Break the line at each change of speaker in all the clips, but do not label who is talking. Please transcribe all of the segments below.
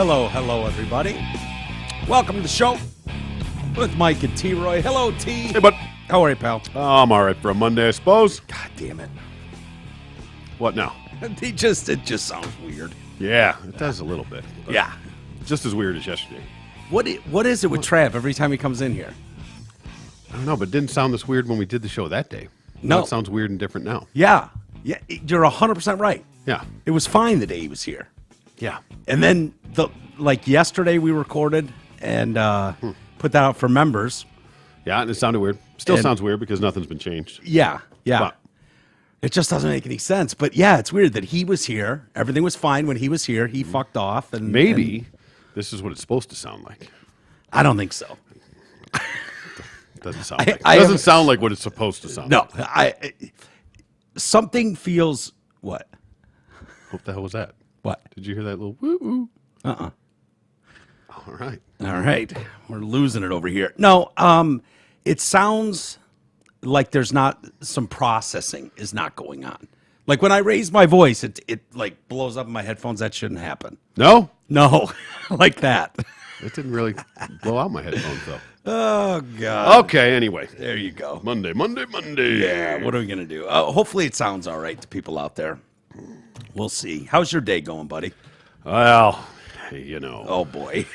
Hello, everybody. Welcome to the show with Mike and T-Roy. Hello, T.
Hey, bud.
How are you, pal?
I'm all right for a Monday, I suppose.
God damn it.
What now?
It just sounds weird.
Yeah, it does a little bit.
Yeah.
Just as weird as yesterday.
What is it with Trav every time he comes in here?
I don't know, but it didn't sound this weird when we did the show that day.
No.
It sounds weird and different now.
Yeah, you're 100% right.
Yeah.
It was fine the day he was here.
Yeah.
And then, yesterday we recorded and put that out for members.
Yeah, and it sounded weird. Still sounds weird because nothing's been changed.
Yeah.
But
It just doesn't make any sense. But yeah, it's weird that he was here. Everything was fine when he was here. He fucked off. And
maybe this is what it's supposed to sound like.
I don't think so.
It doesn't sound like. It doesn't sound like what it's supposed to sound like.
No. Something feels... What?
What the hell was that?
What?
Did you hear that little woo-woo?
Uh-uh.
All right.
All right. We're losing it over here. No, it sounds like there's not... Some processing is not going on. Like when I raise my voice, it like blows up in my headphones. That shouldn't happen.
No?
No, like that.
It didn't really blow out my headphones, though.
Oh, God.
Okay, anyway.
There you go.
Monday.
Yeah, what are we going to do? Hopefully it sounds all right to people out there. We'll see. How's your day going, buddy?
Well, you know.
Oh, boy.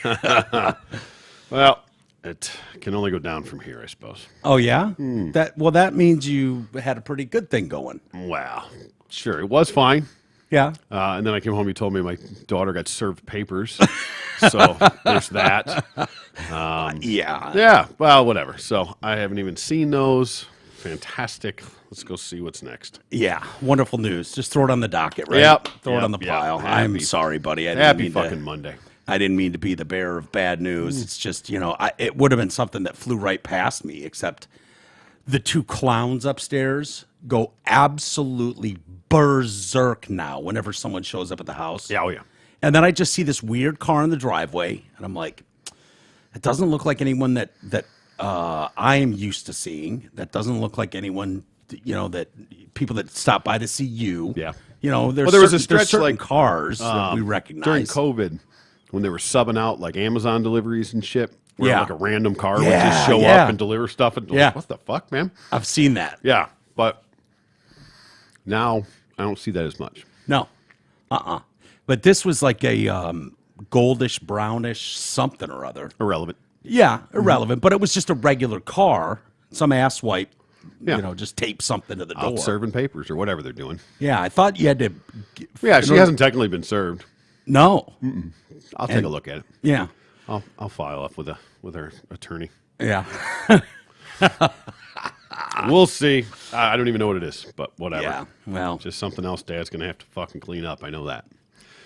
Well, it can only go down from here, I suppose.
Oh, yeah? That means you had a pretty good thing going.
Well, sure. It was fine.
Yeah.
And then I came home, you told me my daughter got served papers. So there's that.
Yeah.
Yeah, well, whatever. So I haven't even seen those. Fantastic. Let's go see what's next.
Yeah. Wonderful news. Just throw it on the docket, right?
Yep.
Throw it on the pile.
Yep.
I'm sorry, buddy.
Happy fucking Monday.
I didn't mean to be the bearer of bad news. It's just, it would have been something that flew right past me, except the two clowns upstairs go absolutely berserk now whenever someone shows up at the house.
Yeah, oh yeah.
And then I just see this weird car in the driveway, and I'm like, it doesn't look like anyone that I am used to seeing. That doesn't look like anyone, that people that stop by to see you.
Yeah.
There was a stretch like cars that we recognize.
During COVID, when they were subbing out like Amazon deliveries and shit, where
Yeah.
like a random car would
Yeah,
just show
yeah.
up and deliver stuff. And
Yeah.
what the fuck, man?
I've seen that.
Yeah, but now I don't see that as much.
No. But this was like a goldish, brownish something or other.
Irrelevant.
Yeah, irrelevant. But it was just a regular car. Some asswipe,
Yeah.
just tape something to the door.
Out serving papers or whatever they're doing.
Yeah, I thought you had to...
Yeah, she hasn't technically been served.
No.
I'll take a look at it.
Yeah.
I'll file up with her attorney.
Yeah.
We'll see. I don't even know what it is, but whatever.
Yeah. Well,
Just something else Dad's going to have to fucking clean up. I know that.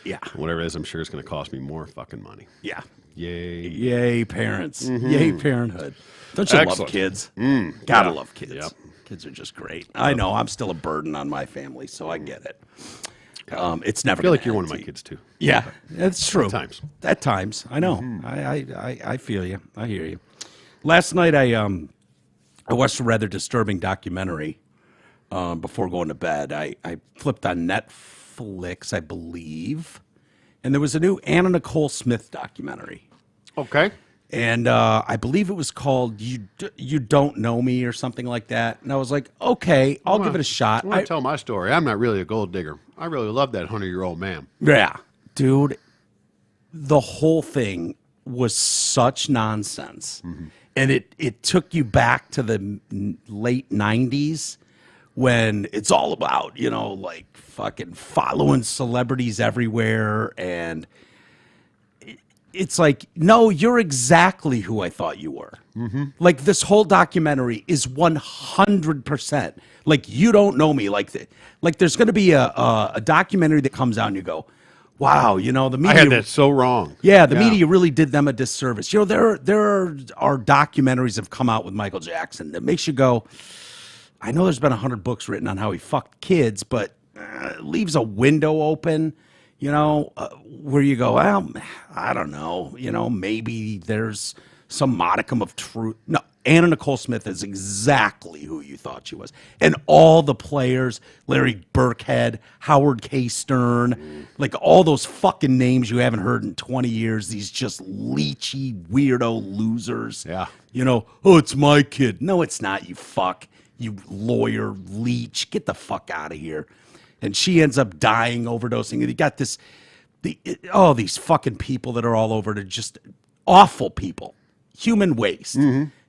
yeah.
Whatever it is, I'm sure it's going to cost me more fucking money.
Yeah.
Yay.
Yay, parents. Yay, parenthood. Don't you
Excellent.
love kids? Gotta
yeah.
love kids.
Yep.
Kids are just great. I know. I'm still a burden on my family, so I get it. It's never
I feel
gonna
like you're one
end,
of my
T.
kids, too.
Yeah, that's true.
At times.
At times. I know. I feel you. I hear you. Last night I watched a rather disturbing documentary before going to bed. I flipped on Netflix, I believe, and there was a new Anna Nicole Smith documentary.
Okay.
And I believe it was called You Don't Know Me or something like that. And I was like, okay, I'll give it a shot.
I want to tell my story. I'm not really a gold digger. I really love that 100-year-old man.
Yeah. Dude, the whole thing was such nonsense. And it took you back to the late 90s when it's all about, like fucking following celebrities everywhere. And it's like, no, you're exactly who I thought you were. Like this whole documentary is 100%. Like you don't know me. Like there's going to be a documentary that comes out and you go, wow, the media.
I had that so wrong.
Yeah, the media really did them a disservice. There are documentaries that have come out with Michael Jackson that makes you go, I know there's been 100 books written on how he fucked kids, but it leaves a window open. Where you go, well, I don't know, maybe there's some modicum of truth. No, Anna Nicole Smith is exactly who you thought she was. And all the players, Larry Burkhead, Howard K. Stern, like all those fucking names you haven't heard in 20 years, these just leechy, weirdo losers.
Yeah.
You know, oh, it's my kid. No, it's not, you fuck. You lawyer leech. Get the fuck out of here. And she ends up dying, overdosing. And you got these fucking people that are all over to just awful people. Human waste.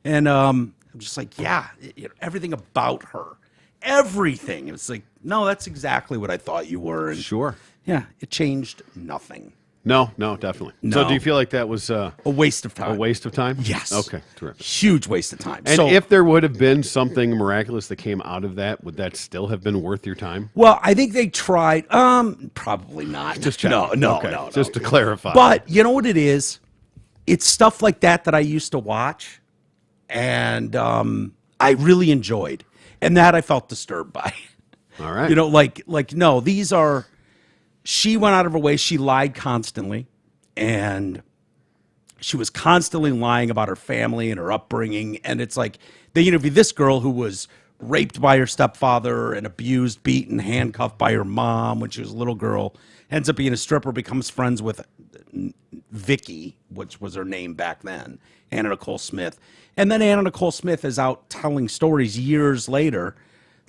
And I'm just like, everything about her. Everything. It's like, no, that's exactly what I thought you were. And
Sure.
yeah, it changed nothing.
No, definitely.
No.
So do you feel like that was
A waste of time.
a waste of time?
Yes.
Okay, terrific.
Huge waste of time.
And
So,
if there would have been something miraculous that came out of that, would that still have been worth your time?
well, I think they tried. Probably not.
Just
no,
checking.
no,
Okay,
no.
just to clarify.
But you know what it is? It's stuff like that I used to watch, and I really enjoyed, and that I felt disturbed by.
All right.
You know, like no, these are. She went out of her way. She lied constantly, and she was constantly lying about her family and her upbringing. And it's like they interviewed this girl who was raped by her stepfather and abused, beaten, handcuffed by her mom when she was a little girl. Ends up being a stripper, becomes friends with Vicky, which was her name back then, Anna Nicole Smith. And then Anna Nicole Smith is out telling stories years later,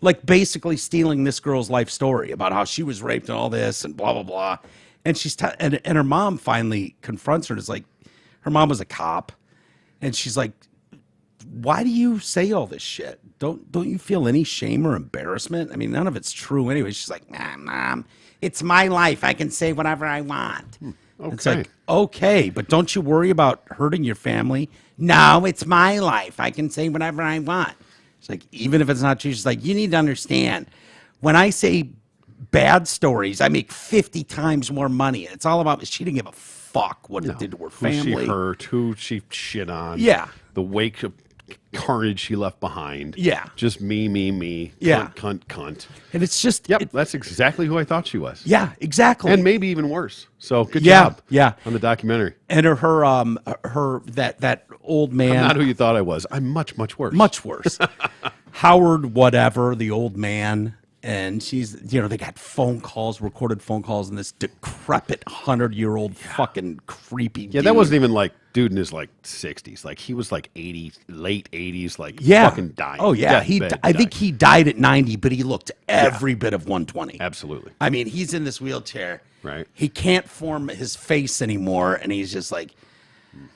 like basically stealing this girl's life story about how she was raped and all this and blah, blah, blah. And and her mom finally confronts her and is like, her mom was a cop. And she's like, why do you say all this shit? Don't you feel any shame or embarrassment? I mean, none of it's true anyway. She's like, nah, Mom, it's my life. I can say whatever I want.
Okay.
It's like, okay, but don't you worry about hurting your family? No, it's my life. I can say whatever I want. It's like, even if it's not true, she's like, you need to understand, when I say bad stories, I make 50 times more money. It's all about, she didn't give a fuck what it did to her family.
Who she hurt, who she shit on.
Yeah.
The wake of carnage she left behind.
Yeah.
Just me.
Yeah.
Cunt.
And it's just,
Yep, that's exactly who I thought she was.
yeah, exactly.
And maybe even worse. So good
Yeah,
job.
yeah.
On the documentary.
And that old man.
Not who you thought I was. I'm much, much worse.
Much worse. Howard, whatever, the old man. And she's, they got recorded phone calls, and this decrepit 100-year-old fucking creepy dude.
Yeah, that wasn't even like dude in his like 60s. Like he was like 80, late 80s, like fucking dying.
Oh, yeah. I think he died at 90, but he looked every bit of 120.
Absolutely.
I mean, he's in this wheelchair.
Right.
He can't form his face anymore, and he's just like,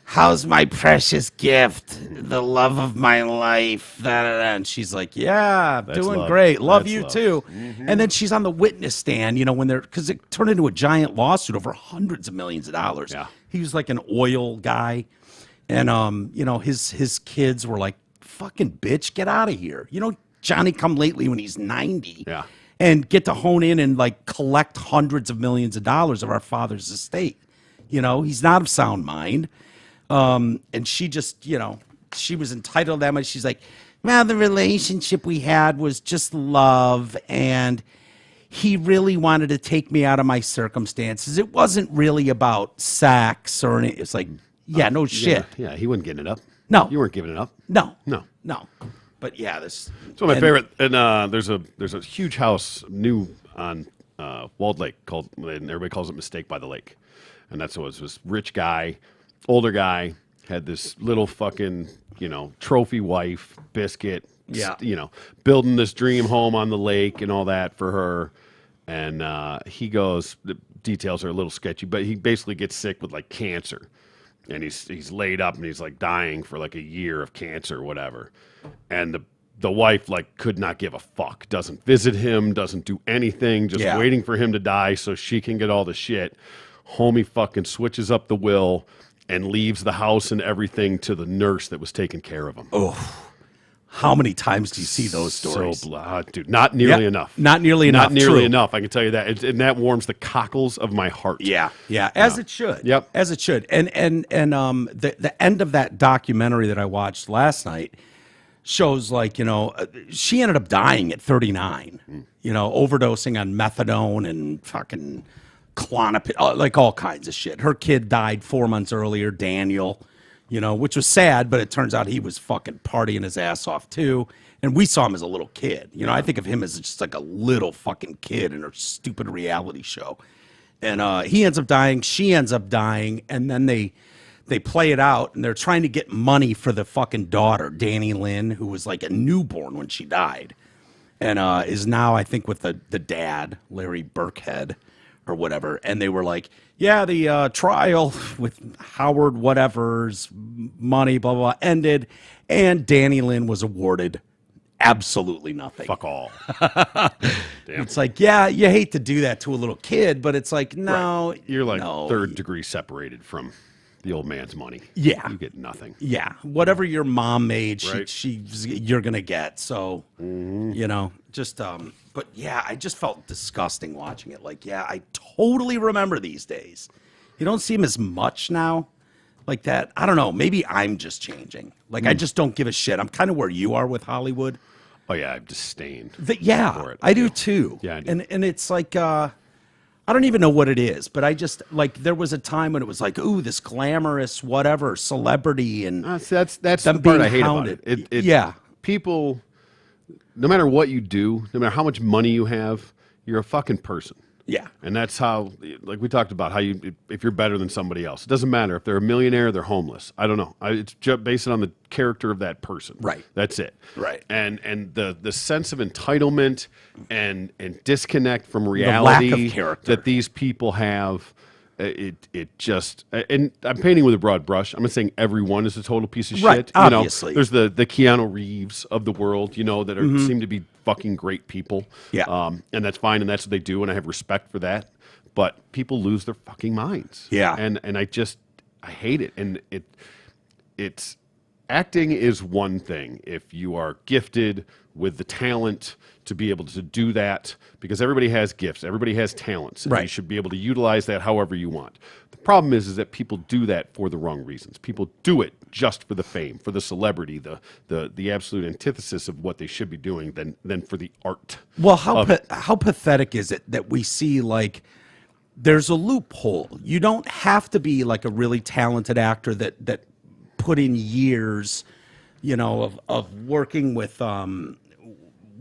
how's my precious gift, the love of my life? Da, da, da. And she's like, yeah, doing
love.
great. Love
That's
you
love.
too. And then she's on the witness stand, because it turned into a giant lawsuit over hundreds of millions of dollars.
Yeah.
He was like an oil guy. And, his kids were like, fucking bitch, get out of here. Johnny come lately when he's 90.
Yeah.
And get to hone in and like collect hundreds of millions of dollars of our father's estate. He's not of sound mind. And she just, she was entitled to that much. She's like, well, the relationship we had was just love. And he really wanted to take me out of my circumstances. It wasn't really about sex or anything. It's like, no shit.
Yeah, he wasn't getting it up.
No.
You weren't giving it up.
No.
No.
But yeah, this.
It's one of my favorite. And there's a huge house new on Walled Lake called, and everybody calls it Mistake by the Lake. And that's what it was. This rich guy, older guy, had this little fucking, trophy wife, Biscuit,
Yeah.
building this dream home on the lake and all that for her. And he goes, the details are a little sketchy, but he basically gets sick with like cancer. And he's laid up and he's like dying for like a year of cancer or whatever. And the wife like could not give a fuck, doesn't visit him, doesn't do anything, just waiting for him to die so she can get all the shit. Homie fucking switches up the will and leaves the house and everything to the nurse that was taking care of him.
Oh, how many times do you see those stories?
So, dude, not nearly enough.
Not nearly enough.
Not nearly
True.
enough. I can tell you that, and that warms the cockles of my heart.
Yeah, as it should.
Yep,
as it should. And the end of that documentary that I watched last night shows like she ended up dying at 39. Overdosing on methadone and fucking Klonopin, like all kinds of shit. Her kid died 4 months earlier, Daniel. which was sad, but it turns out he was fucking partying his ass off too. And we saw him as a little kid. I think of him as just like a little fucking kid in a stupid reality show. And he ends up dying, she ends up dying, and then they play it out, and they're trying to get money for the fucking daughter, Danny Lynn, who was like a newborn when she died, and is now, I think, with the dad, Larry Burkhead, or whatever. And they were like, yeah, the trial with Howard whatever's money, blah, blah, blah, ended, and Danny Lynn was awarded absolutely nothing.
Fuck all. Damn.
It's like, yeah, you hate to do that to a little kid, but it's like, no.
Right. You're like
no.
third degree separated from the old man's money.
Yeah.
You get nothing.
Yeah. Whatever your mom made,
Right.
you're going to get. So, just, but yeah, I just felt disgusting watching it. Like, yeah, I totally remember these days. You don't see him as much now like that. I don't know. Maybe I'm just changing. Like, I just don't give a shit. I'm kind of where you are with Hollywood.
Oh, yeah, I've disdain.
Yeah,
for it.
I do too.
Yeah, I do.
And it's like, I don't even know what it is, but I just, like, there was a time when it was like, ooh, this glamorous whatever celebrity, and
That's
them
the part I
being
hate
hounded.
about it.
Yeah.
People, no matter what you do, no matter how much money you have, you're a fucking person.
Yeah.
And that's how, like we talked about, how if you're better than somebody else. It doesn't matter if they're a millionaire or they're homeless. I don't know. It's just based on the character of that person.
Right.
That's it.
Right.
And the sense of entitlement and disconnect from
lack
reality
of character
that these people have. It just, and I'm painting with a broad brush. I'm not saying everyone is a total piece of
Right,
shit.
obviously.
There's the Keanu Reeves of the world, that are seem to be fucking great people.
Yeah.
And that's fine, and that's what they do, and I have respect for that. But people lose their fucking minds.
Yeah.
And I hate it. And it's acting is one thing if you are gifted with the talent to be able to do that, because everybody has gifts, everybody has talents, and
Right.
you should be able to utilize that however you want. The problem is that people do that for the wrong reasons. People do it just for the fame, for the celebrity, the absolute antithesis of what they should be doing than for the art.
Well, how pathetic is it that we see, like, there's a loophole. You don't have to be like a really talented actor that put in years, of working with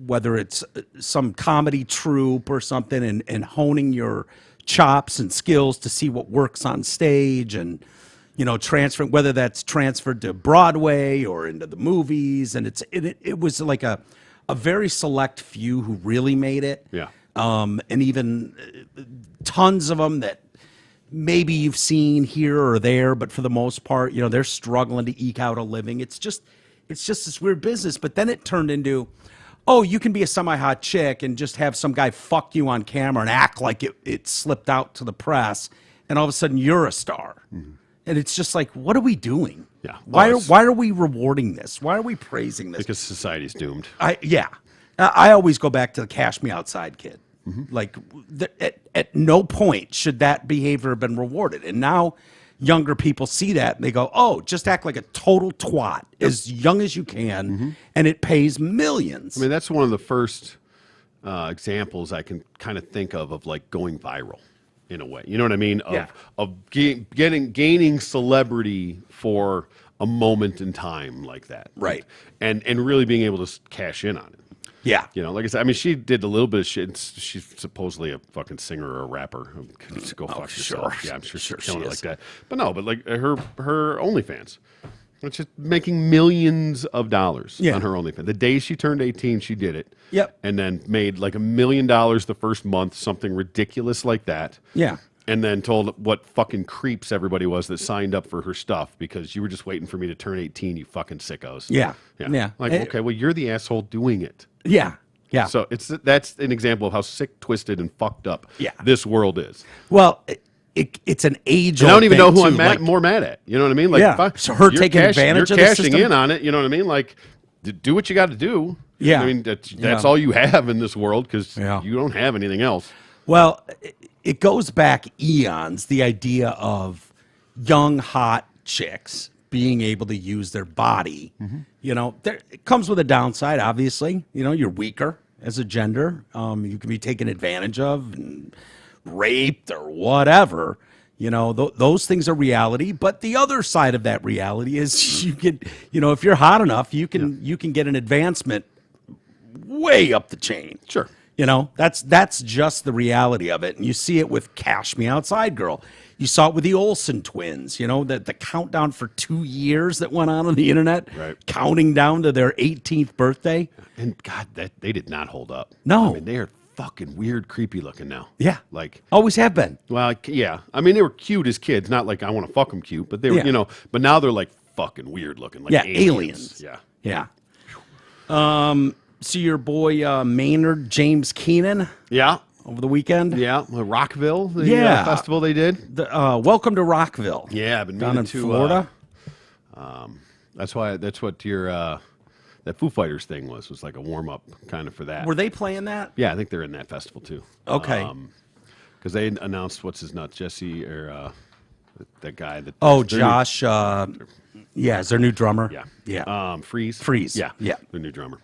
whether it's some comedy troupe or something, and honing your chops and skills to see what works on stage, and transferring, whether that's transferred to Broadway or into the movies. And it was like a very select few who really made it.
Yeah.
And even tons of them that maybe you've seen here or there, but for the most part, they're struggling to eke out a living. It's just this weird business. But then it turned into, oh, you can be a semi-hot chick and just have some guy fuck you on camera and act like it slipped out to the press, and all of a sudden you're a star. Mm-hmm. And it's just like, what are we doing?
Yeah.
Why are we rewarding this? Why are we praising this?
Because society's doomed.
I always go back to the Cash Me Outside kid. Mm-hmm. Like, at no point should that behavior have been rewarded. And now younger people see that and they go, oh, just act like a total twat as young as you can, and it pays millions.
I mean, that's one of the first examples I can kind of think of like going viral in a way. You know what I mean? Of gaining celebrity for a moment in time like that.
Right.
And really being able to cash in on it.
Yeah.
Like I said, I mean, she did a little bit of shit. She's supposedly a fucking singer or a rapper. Go fuck yourself.
Sure.
Yeah, I'm sure she's
she
killing it
is.
like that. But no, but like her OnlyFans. It's just making millions of dollars on her OnlyFans. The day she turned 18, she did it.
Yep.
And then made like $1 million the first month, something ridiculous like that.
Yeah.
And then told what fucking creeps everybody was that signed up for her stuff because you were just waiting for me to turn 18, you fucking sickos.
Yeah. Yeah.
Like, okay, well, you're the asshole doing it.
Yeah. Yeah.
So that's an example of how sick, twisted, and fucked up this world is.
Well, it's an age.
I don't even know who I'm more mad at. You know what I mean? Like,
so her taking advantage of the
system. You're cashing in on it. You know what I mean? Like, do what you got to do.
Yeah.
I mean, that's all you have in this world because
Yeah.
you don't have anything else.
Well, it goes back eons, the idea of young, hot chicks being able to use their body. It comes with a downside, obviously. You're weaker as a gender. You can be taken advantage of and raped or whatever. You know, those things are reality. But the other side of that reality is you can, you know, if you're hot enough, you can get an advancement way up the chain.
Sure.
You know, that's just the reality of it. And you see it with Cash Me Outside Girl. You saw it with the Olsen twins, you know, the countdown for 2 years that went on the internet,
Right.
counting down to their 18th birthday.
And God, they did not hold up.
No.
I mean, they are fucking weird, creepy looking now.
Yeah.
Like,
Always have been.
well, yeah. I mean, they were cute as kids. Not like I want to fuck them cute, but they were,
Yeah.
you know, but now they're like fucking weird looking. Like
Yeah,
aliens.
aliens.
Yeah.
Yeah. See your boy Maynard James Keenan
Yeah.
over the weekend?
Yeah. Rockville, the
Yeah.
festival they did.
Welcome to Rockville.
Yeah. I've been
Down
meaning
in
to,
Florida.
that's what your, that Foo Fighters thing was like a warm up kind of for that.
Were they playing that?
Yeah. I think they're in that festival too.
Okay.
Because they announced what's his nut, Jesse, or that guy that.
Oh,
their
Josh. Yeah, is their new drummer?
New,
Yeah.
Freeze.
Freeze,
Yeah.
yeah.
Their new drummer.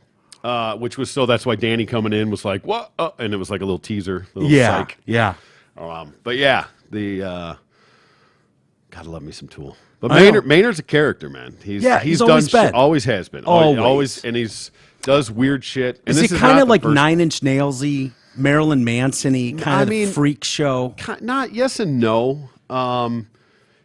Which was that's why Danny coming in was like, what? And it was like a little teaser. Little
Yeah.
psych.
Yeah.
But yeah, gotta love me some Tool. But
I know.
Maynard's a character, man. He's
he's
done
always
shit,
been.
always has been.
Always.
And he's does weird shit. And
Is
this
it
is
kind
not
of
the
like
first-
9 Inch Nails-y, Marilyn Manson-y kind of
mean,
freak show?
Not yes and no.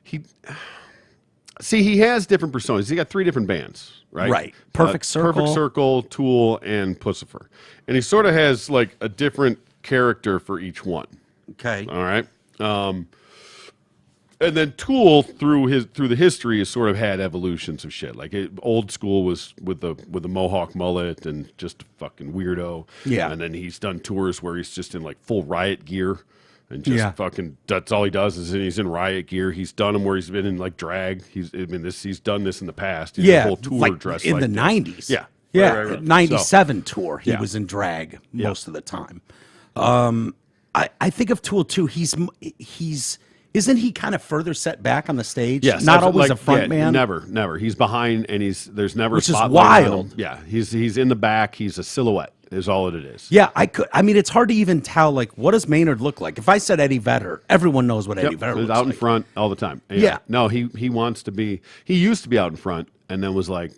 He has different personas. He got 3 different bands, right?
Right. Perfect Circle.
Perfect Circle, Tool, and Pussifer. And he sort of has like a different character for each one.
Okay.
All right. And then Tool through the history has sort of had evolutions of shit. Like old school was with the mohawk mullet and just a fucking weirdo.
Yeah.
And then he's done tours where he's just in like full riot gear and just
Yeah.
fucking that's all he does is he's in riot gear. He's done them where he's been in like drag. He's done this in the past. He did a whole tour
like
dressed
in
like
the
this.
90s.
Yeah.
Yeah.
Right.
97 tour. He
Yeah.
was in drag most of the time. I think of Tool too. He's isn't he kind of further set back on the stage?
Yes,
Not
that's
always
like-
a front
yeah,
man.
Never. He's behind, and there's never
Which
a
is
spotlight on
wild.
him. Yeah, he's in the back. He's a silhouette. Is all it is.
Yeah, I mean, it's hard to even tell. Like, what does Maynard look like? If I said Eddie Vedder, everyone knows what Eddie
Yep,
Vedder
he's
looks
out in
like.
front all the time.
Yeah.
No, he wants to be. He used to be out in front, and then was like,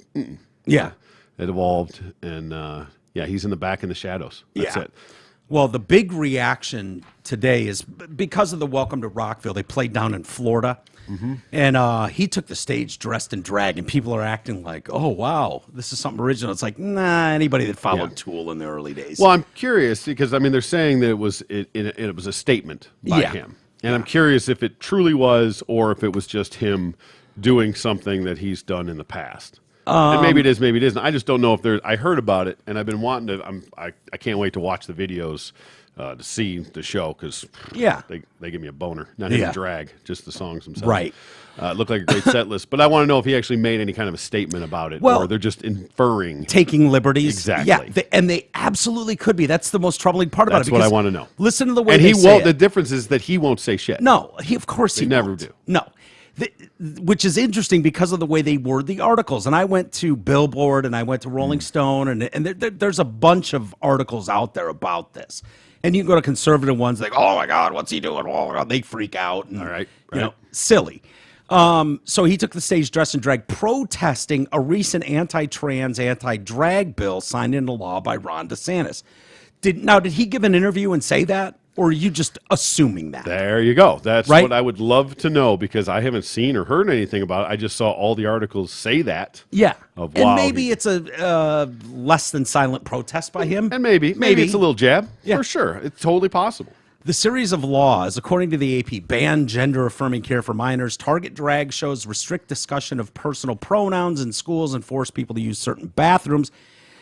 Yeah.
it evolved, and he's in the back in the shadows. That's
Yeah.
it.
Well, the big reaction today is because of the Welcome to Rockville. They played down in Florida, and he took the stage dressed in drag, and people are acting like, "Oh, wow, this is something original." It's like, nah, anybody that followed
Yeah.
Tool in the early days.
Well, I'm curious because I mean they're saying that it was a statement by
Yeah.
him, and I'm curious if it truly was or if it was just him doing something that he's done in the past. And maybe it is, maybe it isn't. I just don't know if there's. I heard about it, and I've been wanting to. I can't wait to watch the videos to see the show because
Yeah.
they give me a boner. Not even
Yeah.
drag, just the songs themselves.
Right.
It looked like a great set list, but I want to know if he actually made any kind of a statement about it,
Well,
or they're just inferring.
Taking liberties.
Exactly.
Yeah, and they absolutely could be. That's the most troubling part about
That's
it.
what I
because
want to know.
Listen to the way
And
they
he
say
won't.
it.
The difference is that he won't say shit.
No, of course he
never
won't.
do.
No. Which is interesting because of the way they word the articles. And I went to Billboard and I went to Rolling Stone, and there's a bunch of articles out there about this. And you can go to conservative ones like, oh my God, what's he doing? Oh my God, they freak out. And,
All right,
You know,
right.
silly. So he took the stage dressed in drag, protesting a recent anti-trans, anti-drag bill signed into law by Ron DeSantis. Did he give an interview and say that? Or are you just assuming that?
There you go. That's
Right?
what I would love to know because I haven't seen or heard anything about it. I just saw all the articles say that.
Yeah.
Of,
and
wow,
maybe it's a less than silent protest by him.
And maybe it's a little jab.
Yeah.
For sure. It's totally possible.
The series of laws, according to the AP, ban gender-affirming care for minors, target drag shows, restrict discussion of personal pronouns in schools, and force people to use certain bathrooms.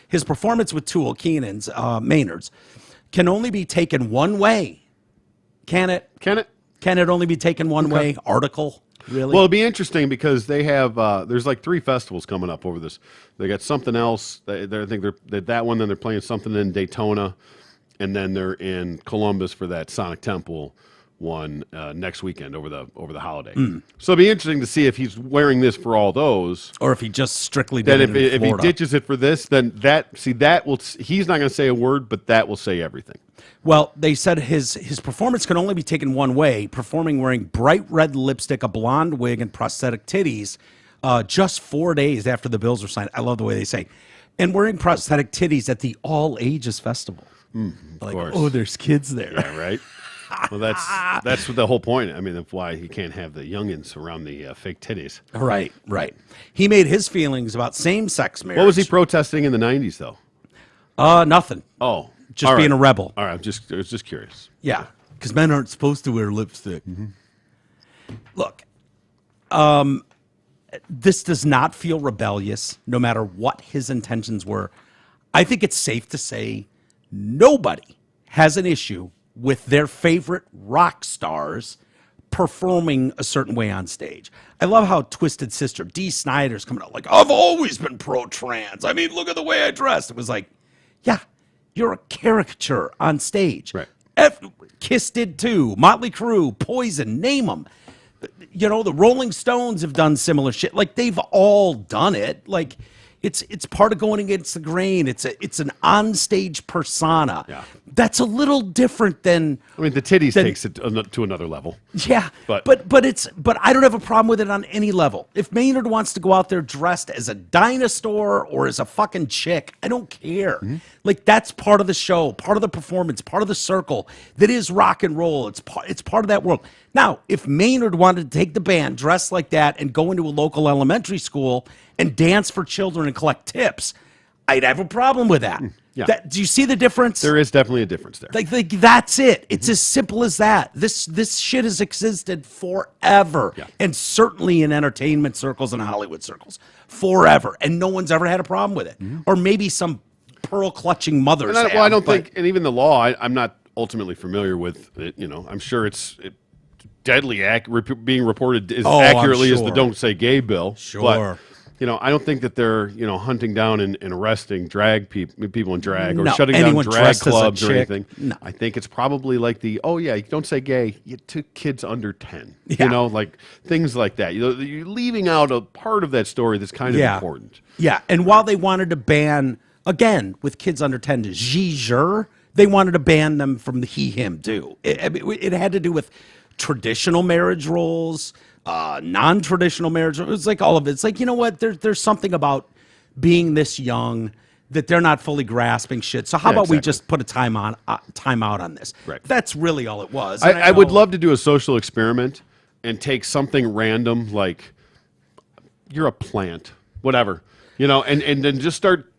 His performance with Tool, Keenan's, Maynard's, can only be taken one way. Can it?
Can it?
Can it only be taken one way? Article? Really?
Well, it'll be interesting because they have there's like 3 festivals coming up over this. They got something else. I think they're that one. Then they're playing something in Daytona, and then they're in Columbus for that Sonic Temple one next weekend over the holiday. So it'll be interesting to see if he's wearing this for all those,
or if he just strictly
that
did it in
if he
Florida.
ditches it for this, then he's not going to say a word, but that will say everything.
Well, they said his performance can only be taken one way, performing wearing bright red lipstick, a blonde wig, and prosthetic titties just 4 days after the bills were signed. I love the way they say, and wearing prosthetic titties at the All Ages Festival. Like,
course.
oh, there's kids there.
Yeah, right. Well, that's the whole point. I mean, that's why he can't have the youngins around the fake titties.
Right. He made his feelings about same-sex marriage.
What was he protesting in the 90s, though?
Nothing.
Oh,
Just
all
being
right.
a rebel.
All right, I was just curious.
Yeah, because men aren't supposed to wear lipstick. Look, this does not feel rebellious, no matter what his intentions were. I think it's safe to say nobody has an issue with their favorite rock stars performing a certain way on stage. I love how Twisted Sister, Dee Snider's coming out like, I've always been pro-trans. I mean, look at the way I dressed. It was like, yeah, you're a caricature on stage.
Right.
Kiss did too. Motley Crue, Poison, name them. You know, the Rolling Stones have done similar shit. Like, they've all done it. Like, it's part of going against the grain. It's an onstage persona.
Yeah.
That's a little different than.
I mean, the titties takes it to another level.
Yeah, but I don't have a problem with it on any level. If Maynard wants to go out there dressed as a dinosaur or as a fucking chick, I don't care. Like, that's part of the show, part of the performance, part of the circle that is rock and roll. It's part of that world. Now, if Maynard wanted to take the band dressed like that and go into a local elementary school and dance for children and collect tips, I'd have a problem with that.
Yeah.
Do you see the difference?
There is definitely a difference there.
Like that's it. It's as simple as that. This shit has existed forever, and certainly in entertainment circles and Hollywood circles, forever. And no one's ever had a problem with it. Or maybe some pearl clutching mothers.
I don't think, and even the law, I'm not ultimately familiar with it. You know, I'm sure it's deadly being reported as accurately as the Don't Say Gay bill.
Sure.
But, you know, I don't think that they're, hunting down and arresting people in drag or shutting down drag clubs or anything.
No.
I think it's probably like don't say gay to kids under 10.
Yeah.
You know, like things like that. You're leaving out a part of that story that's kind of important.
Yeah, and while they wanted to ban, again, with kids under 10 to zhizher, they wanted to ban them from the he-him too. It had to do with traditional marriage roles, non-traditional marriage. It was like all of it. It's like, you know what? There's something about being this young that they're not fully grasping shit. So how about we just put a time out on this?
Right.
That's really all it was.
I would love to do a social experiment and take something random like you're a plant, whatever, and then just start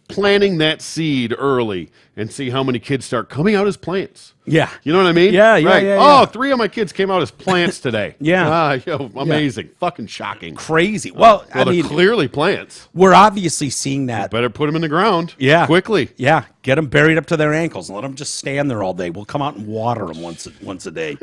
planting that seed early and see how many kids start coming out as plants.
Yeah.
You know what I mean?
Yeah,
right.
yeah.
Oh, 3 of my kids came out as plants today.
Yeah.
Amazing. Fucking shocking.
Crazy. Well, I
they're
mean,
clearly plants.
we're obviously seeing that.
Better put them in the ground.
Yeah.
Quickly.
Yeah. Get them buried up to their ankles and let them just stand there all day. We'll come out and water them once a day.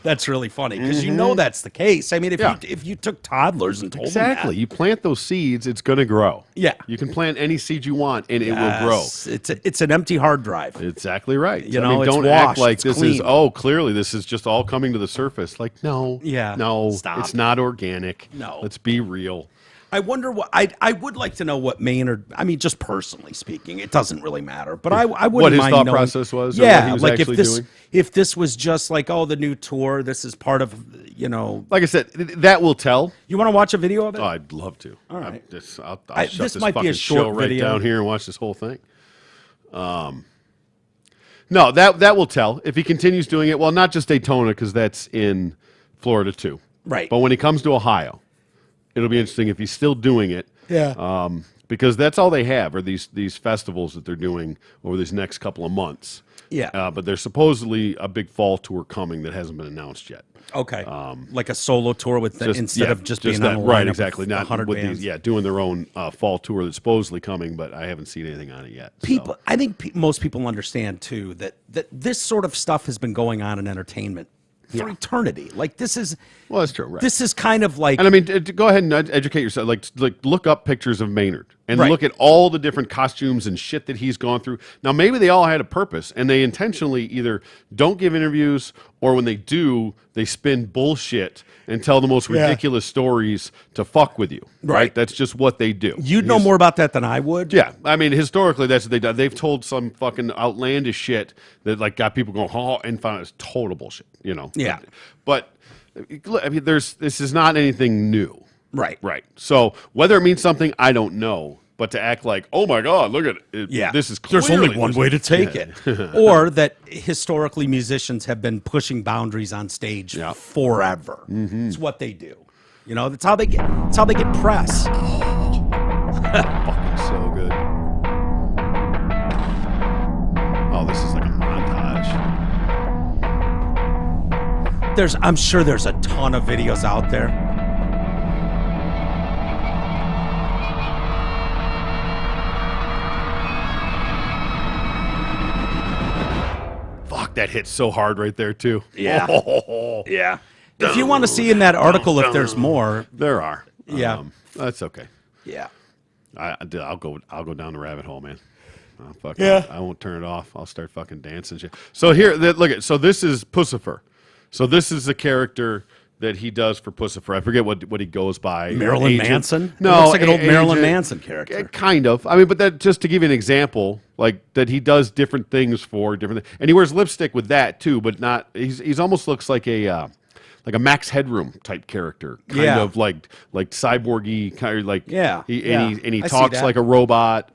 That's really funny because that's the case. I mean, if you took toddlers and told them that.
You plant those seeds, it's going to grow.
Yeah.
You can plant any seed you want and it will grow.
It's an empty hard drive.
Exactly right.
You know,
don't
it's
act
washed,
like
it's
this
clean.
clearly this is just all coming to the surface. Like, no.
Yeah.
No,
Stop.
it's not organic.
No.
Let's be real.
I wonder what I would like to know what Maynard. I mean, just personally speaking, it doesn't really matter. But I wouldn't
what his
mind
thought
knowing,
process was.
Yeah,
or what he was
like
actually doing.
if this was just like the new tour, this is part of
Like I said, that will tell.
You want to watch a video of it?
Oh, I'd love to.
All right.
I'll shut
this
this
might be a
fucking
short
show right
video.
down here and watch this whole thing. No, that will tell if he continues doing it. Well, not just Daytona because that's in Florida too.
Right.
But when he comes to Ohio, it'll be interesting if he's still doing it.
Yeah.
Because that's all they have are these festivals that they're doing over these next couple of months.
Yeah.
But there's supposedly a big fall tour coming that hasn't been announced yet.
Okay. Like a solo tour with instead of just being
that,
on a
right,
lineup
exactly.
of
Not
100
with
bands.
these, doing their own fall tour that's supposedly coming, but I haven't seen anything on it yet.
People, I think most people understand too that this sort of stuff has been going on in entertainment for eternity. Like this is
Well, that's true. Right.
this is kind of like
And I mean, go ahead and educate yourself. Like look up pictures of Maynard and
Right.
look at all the different costumes and shit that he's gone through. Now, maybe they all had a purpose, and they intentionally either don't give interviews, or when they do, they spin bullshit and tell the most ridiculous stories to fuck with you.
Right.
That's just what they do.
you'd know more about that than I would.
Yeah, I mean, historically, that's what they've done. They've told some fucking outlandish shit that like got people going, oh, and found it's total bullshit.
Yeah.
But I mean, this is not anything new.
Right.
Right. So whether it means something, I don't know. But to act like, oh my God, look at it.
Yeah.
This is
There's
clearly
only one way to take it. Or that historically musicians have been pushing boundaries on stage forever. It's what they do. That's how they get press.
Fucking so good. Oh, this is like a montage.
I'm sure there's a ton of videos out there.
Fuck, that hits so hard right there too.
Yeah.
Oh.
Yeah. If you want to see in that article if there's more.
There are.
Yeah.
That's okay.
Yeah.
I'll go down the rabbit hole, man. I won't turn it off. I'll start fucking dancing shit. So here, look at. So this is Pussifer. So this is the character that he does for Pussifer. I forget what he goes by.
Marilyn
Agent.
Manson?
No,
It looks like an old Marilyn
Agent.
Manson character.
Kind of. I mean, but that just to give you an example, like that he does different things for different things, and he wears lipstick with that too. But not. He's almost looks like a Max Headroom type character, kind of like cyborgy, kind of like And he
I see
talks
that.
like a robot,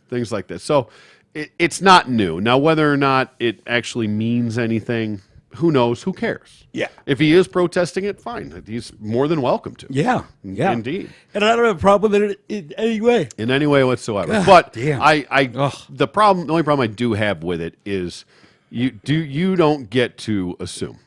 things like this. So it's not new. Now whether or not it actually means anything, who knows? Who cares?
Yeah.
If he is protesting it, fine. He's more than welcome to.
Yeah.
Indeed.
And I don't have a problem with it in any way.
In any way whatsoever.
God
But
damn.
the only problem I do have with it is you don't get to assume.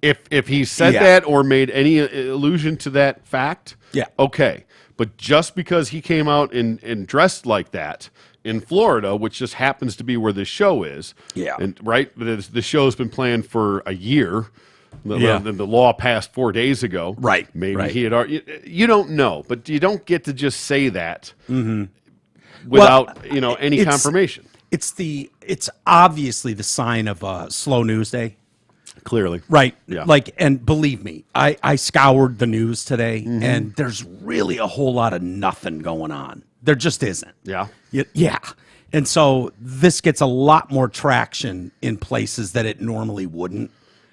If he said that or made any allusion to that fact, okay. But just because he came out and dressed like that in Florida, which just happens to be where this show is, and right, the show's been planned for a year. The law passed 4 days ago.
Right.
Maybe he had already. You don't know, but you don't get to just say that without any confirmation.
It's obviously the sign of a slow news day.
Clearly.
Right.
Yeah.
And believe me, I scoured the news today, and there's really a whole lot of nothing going on. There just isn't.
Yeah.
Yeah. And so this gets a lot more traction in places that it normally wouldn't.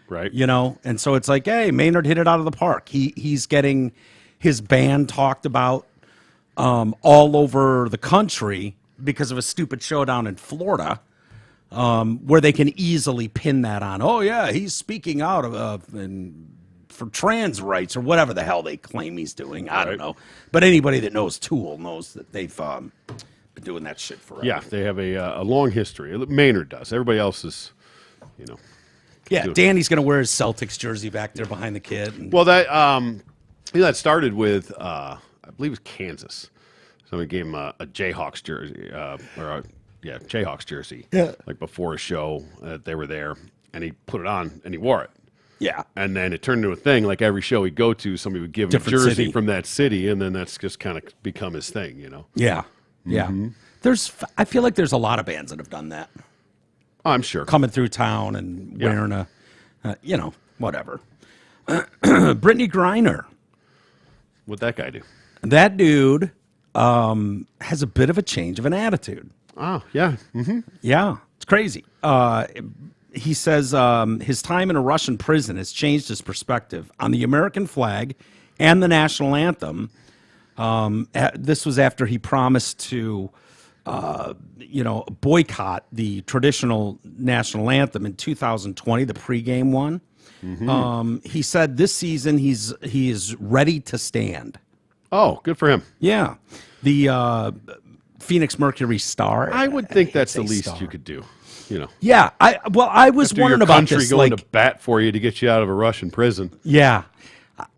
Right.
And so it's like, hey, Maynard hit it out of the park. He's getting his band talked about all over the country because of a stupid showdown in Florida. Where they can easily pin that on. Oh yeah, he's speaking out for trans rights or whatever the hell they claim he's doing. I don't know. But anybody that knows Tool knows that they've been doing that shit forever.
Yeah, they have a long history. Maynard does. Everybody else is,
Yeah, Danny's gonna wear his Celtics jersey back there behind the kid. And,
Well, that started with I believe it was Kansas. Somebody gave him a Jayhawks jersey Jayhawks jersey.
Yeah.
Like before a show, they were there, and he put it on and he wore it.
yeah,
And then it turned into a thing. Like every show he'd go to, somebody would give him
Different
a jersey
city.
from that city, and then that's just kind of become his thing,
yeah. I feel like there's a lot of bands that have done that,
Oh, I'm sure.
coming through town and wearing a, whatever. Brittany Griner.
What'd that guy do?
That dude has a bit of a change of an attitude.
Oh, yeah. Mm-hmm.
Yeah, it's crazy. He says his time in a Russian prison has changed his perspective on the American flag and the national anthem. This was after he promised to, boycott the traditional national anthem in 2020, the pregame one. He said this season he is ready to stand.
Oh, good for him.
Yeah, the Phoenix Mercury Star.
I would think that's the
say
least
star.
you could do.
Yeah, I was
After
wondering
your
about
country
this.
going
Like,
to bat for you to get you out of a Russian prison.
yeah,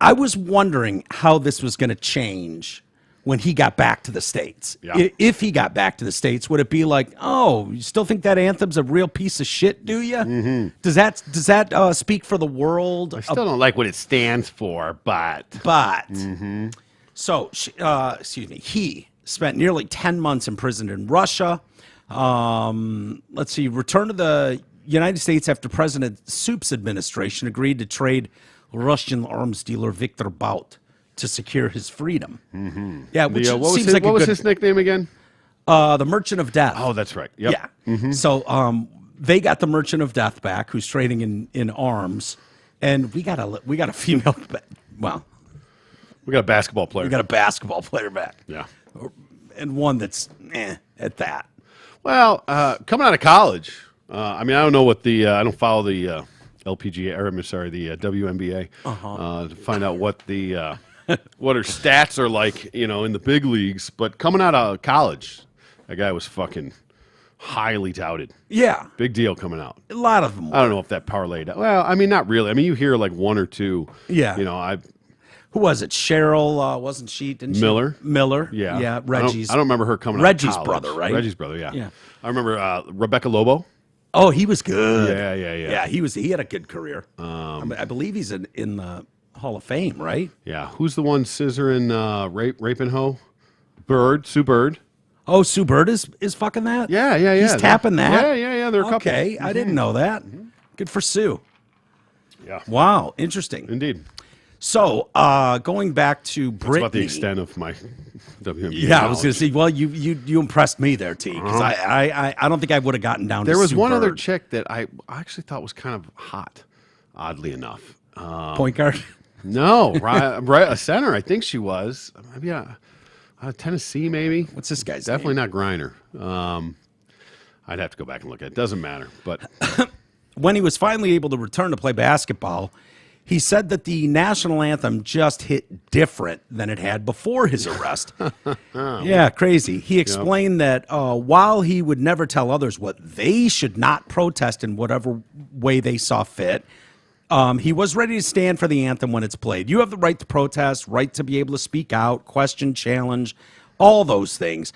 I was wondering how this was going to change when he got back to the States?
Yeah.
If he got back to the States, would it be like, oh, you still think that anthem's a real piece of shit, do you? Mm-hmm. Does that speak for the world?
I still don't like what it stands for, but
So, excuse me, he spent nearly 10 months imprisoned in Russia. Let's see, returned to the United States after President Soup's administration agreed to trade Russian arms dealer Victor Bout to secure his freedom. Mm-hmm. Yeah, which seems like
what was his nickname again?
The Merchant of Death.
Oh, that's right. Yep.
Yeah. Mm-hmm. So they got the Merchant of Death back, who's trading in arms, and we got a female. Well,
we got a basketball player.
We got a basketball player back.
Yeah,
and one that's at that.
Well, coming out of college, I mean, I don't know what I don't follow the LPGA, or I'm sorry, the WNBA, to find out what the what her stats are like, in the big leagues. But coming out of college, that guy was fucking highly touted.
Yeah,
big deal coming out.
A lot of them.
I don't know if that parlayed. Well, I mean, not really. I mean, you hear like one or two.
Yeah. Who was it? Cheryl, wasn't she? Didn't she? Miller.
Yeah.
Yeah. Reggie's.
I don't remember her coming out.
Reggie's
of
brother, right?
Reggie's brother. Yeah.
Yeah.
I remember Rebecca Lobo.
Oh, he was good.
Yeah.
Yeah, he had a good career. I believe he's in the Hall of Fame, right?
Yeah. Who's the one scissoring, raping hoe? Sue Bird.
Oh, Sue Bird is fucking that?
Yeah.
He's tapping that?
Yeah. They're a couple.
Okay, I didn't know that. Good for Sue.
Yeah.
Wow, interesting.
Indeed.
So, going back to Brittany.
That's about the extent of my WNBA.
Yeah, I was going to say, well, you impressed me there, T, because I don't think I would have gotten down to
There was
Sue
one
Bird.
other chick that I actually thought was kind of hot, oddly enough.
Point guard?
No, right, a center, I think she was. Maybe Tennessee, maybe.
What's this guy's
Definitely
name?
not Griner. I'd have to go back and look at it. Doesn't matter. But
when he was finally able to return to play basketball, he said that the national anthem just hit different than it had before his arrest. Yeah, crazy. He explained that while he would never tell others what they should not protest in whatever way they saw fit, he was ready to stand for the anthem when it's played. You have the right to protest, right to be able to speak out, question, challenge, all those things.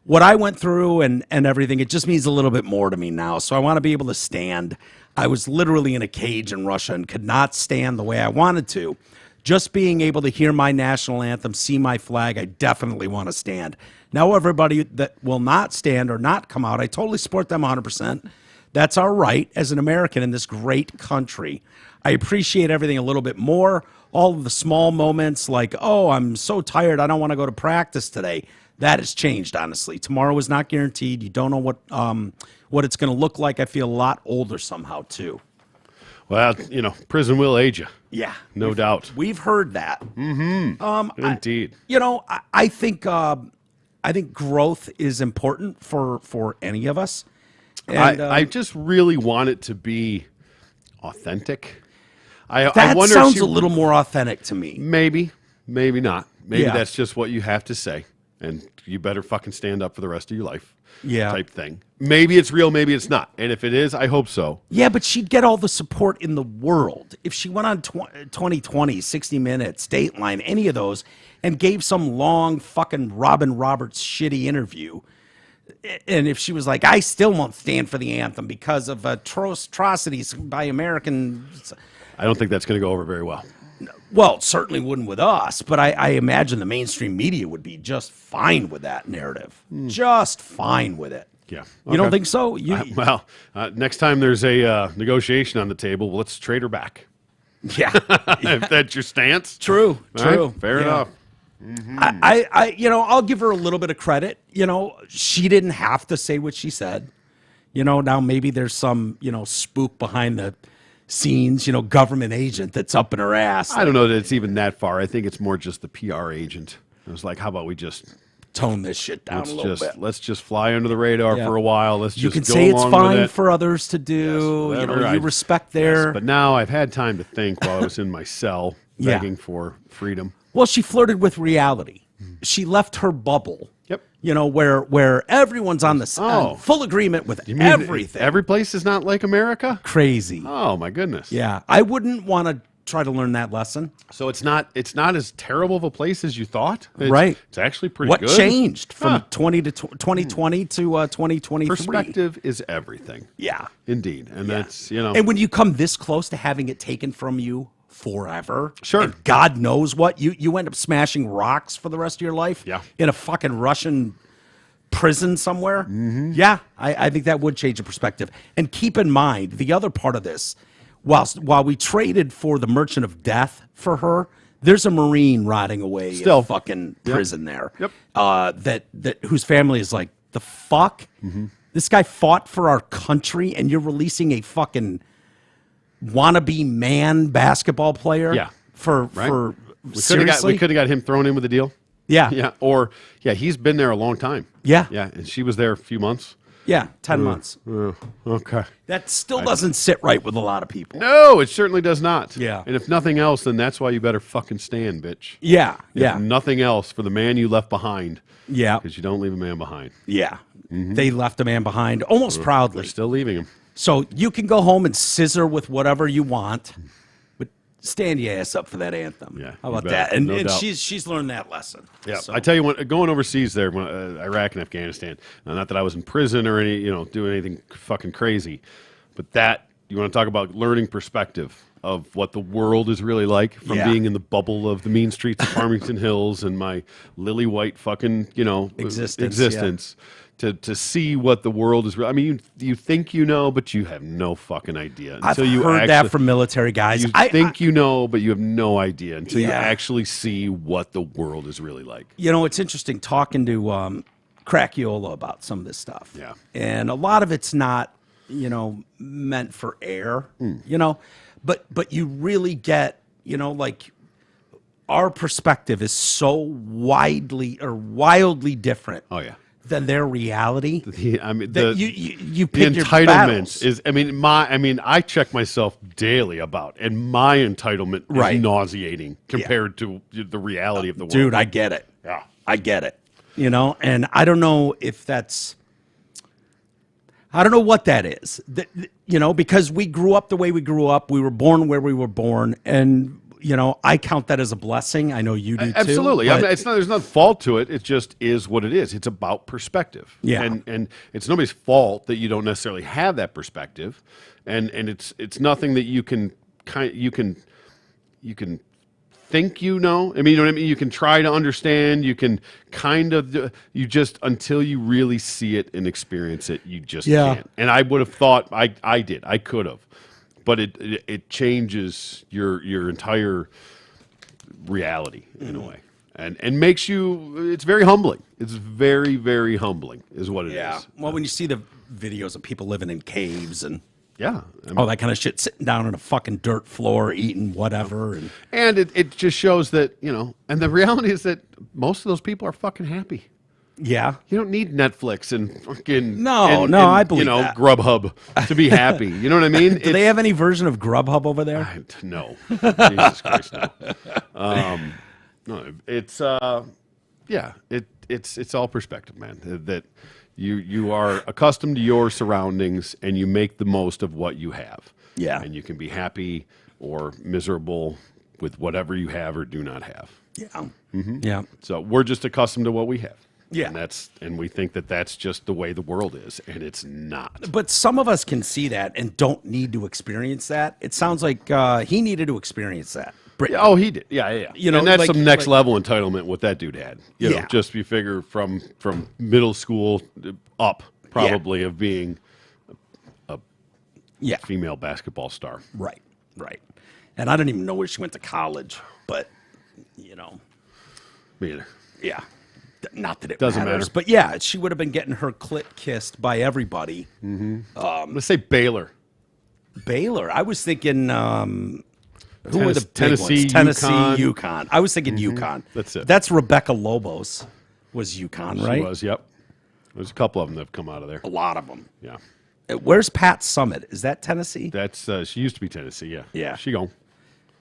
What I went through and everything, it just means a little bit more to me now. So I want to be able to stand. I was literally in a cage in Russia and could not stand the way I wanted to. Just being able to hear my national anthem, see my flag, I definitely want to stand. Now, everybody that will not stand or not come out, I totally support them 100%. That's our right as an American in this great country. I appreciate everything a little bit more. All of the small moments like, oh, I'm so tired, I don't want to go to practice today. That has changed, honestly. Tomorrow is not guaranteed. You don't know what it's going to look like. I feel a lot older somehow, too.
Well, prison will age you.
Yeah.
No doubt.
We've heard that.
Mm-hmm. Indeed.
I think growth is important for any of us. And,
I just really want it to be authentic. I
that
wonder
sounds
if
a little more authentic to me.
Maybe not. Maybe
Yeah.
that's just what you have to say. And you better fucking stand up for the rest of your life.
Yeah.
Type thing. Maybe it's real, maybe it's not. And if it is, I hope so.
Yeah, but she'd get all the support in the world. If she went on 2020, 60 Minutes, Dateline, any of those, and gave some long fucking Robin Roberts shitty interview, and if she was like, I still won't stand for the anthem because of atrocities by Americans.
I don't think that's going to go over very well.
Well, it certainly wouldn't with us, but I imagine the mainstream media would be just fine with that narrative. Just fine with it.
Yeah.
You don't think so?
Next time there's a negotiation on the table, let's trade her back.
Yeah.
If that's your stance.
True.
Right? Fair enough.
I'll give her a little bit of credit. She didn't have to say what she said. Now maybe there's some, spook behind the scenes, government agent that's up in her ass.
I don't know that it's even that far. I think it's more just the PR agent. It was like, how about we just
tone this shit down a little bit?
Let's just fly under the radar for a while. Let's
you
just
can
go
say it's
along
fine
with it.
for others to do.
Yes,
you respect their.
Yes, but now I've had time to think while I was in my cell begging for freedom.
Well, she flirted with reality. She left her bubble.
Yep.
Where everyone's on the full agreement with everything.
Every place is not like America?
Crazy.
Oh, my goodness.
Yeah. I wouldn't want to try to learn that lesson.
So it's not as terrible of a place as you thought.
Right.
It's actually pretty
What
good.
changed from 2020 to 2023?
Perspective is everything.
Yeah.
Indeed. And that's, you know.
And when you come this close to having it taken from you forever,
Sure.
and God knows what, you end up smashing rocks for the rest of your life.
Yeah.
In a fucking Russian prison somewhere.
Mm-hmm.
Yeah, I think that would change the perspective. And keep in mind the other part of this. While we traded for the Merchant of Death for her, there's a Marine rotting away in a fucking prison there.
Yep.
That whose family is like, the fuck?
Mm-hmm.
This guy fought for our country, and you're releasing a fucking wannabe man basketball player?
Yeah.
For seriously?
We could have got him thrown in with a deal.
Yeah.
Yeah. Or, he's been there a long time.
Yeah.
Yeah. And she was there a few months.
Yeah, 10 months.
Okay.
That still doesn't sit right with a lot of people.
No, it certainly does not.
Yeah.
And if nothing else, then that's why you better fucking stand, bitch.
Yeah,
If nothing else, for the man you left behind.
Yeah.
Because you don't leave a man behind.
Yeah. They left a man behind almost proudly.
They're still leaving him.
So you can go home and scissor with whatever you want, but stand your ass up for that anthem.
Yeah,
How
you
about
bet.
that? And,
No
and
doubt.
she's learned that lesson.
Yeah,
So,
I tell you what, going overseas there, Iraq and Afghanistan, not that I was in prison or doing anything fucking crazy, but that, you want to talk about learning perspective of what the world is really like from being in the bubble of the mean streets of Farmington Hills and my lily white fucking, existence. To see what the world is. I mean, you think you know, but you have no fucking idea until
I've
you
heard
actually,
that from military guys.
You think you know, but you have no idea until you
Yeah.
actually see what the world is really like.
It's interesting talking to Cracchiola about some of this stuff.
Yeah.
And a lot of it's not, meant for air, but you really get, like our perspective is so wildly different.
Oh, yeah.
Than their reality.
I mean,
that
the
you pick your
entitlement
battles.
is. I check myself daily about, and my entitlement
Right.
is nauseating compared to the reality of the world.
Dude, I get it.
Yeah.
I get it. And I don't know if I don't know what that is. Because we grew up the way we grew up. We were born where we were born. And, I count that as a blessing. I know you do too.
Absolutely.
but-
There's no fault to it. It just is what it is. It's about perspective.
Yeah.
And it's nobody's fault that you don't necessarily have that perspective. And it's nothing that you can think you know. I mean, you know what I mean? You can try to understand. You can until you really see it and experience it, you just can't. And I would have thought I did. I could have. But it changes your entire reality in a way. And makes you, it's very humbling. It's very, very humbling is what it is.
Well, when you see the videos of people living in caves and
Yeah.
all that kind of shit, sitting down on a fucking dirt floor, eating whatever.
And it just shows that, and the reality is that most of those people are fucking happy.
Yeah.
You don't need Netflix and fucking
I believe that.
Grubhub to be happy. You know what I mean?
Do they have any version of Grubhub over there?
No. Jesus Christ, no. No, it's it's all perspective, man. That you are accustomed to your surroundings and you make the most of what you have.
Yeah.
And you can be happy or miserable with whatever you have or do not have.
Yeah. Yeah.
So we're just accustomed to what we have.
Yeah.
And we think that that's just the way the world is, and it's not.
But some of us can see that and don't need to experience that. It sounds like he needed to experience that.
Oh, he did. Yeah. And that's some next level entitlement what that dude had. You know, just you figure from middle school up, probably, of being a female basketball star.
Right. And I don't even know where she went to college, but,
Me either.
yeah. Not that it
Doesn't
matters,
matter.
but yeah, she would have been getting her clit kissed by everybody.
Let's say Baylor.
Baylor. I was thinking, who were the big
Tennessee,
ones? Tennessee,
UConn.
UConn. I was thinking UConn.
That's it.
That's Rebecca Lobos. Was UConn, right?
She was, yep. There's a couple of them that have come out of there.
A lot of them.
Yeah.
Where's Pat Summit? Is that Tennessee?
That's she used to be Tennessee, yeah.
Yeah.
She gone.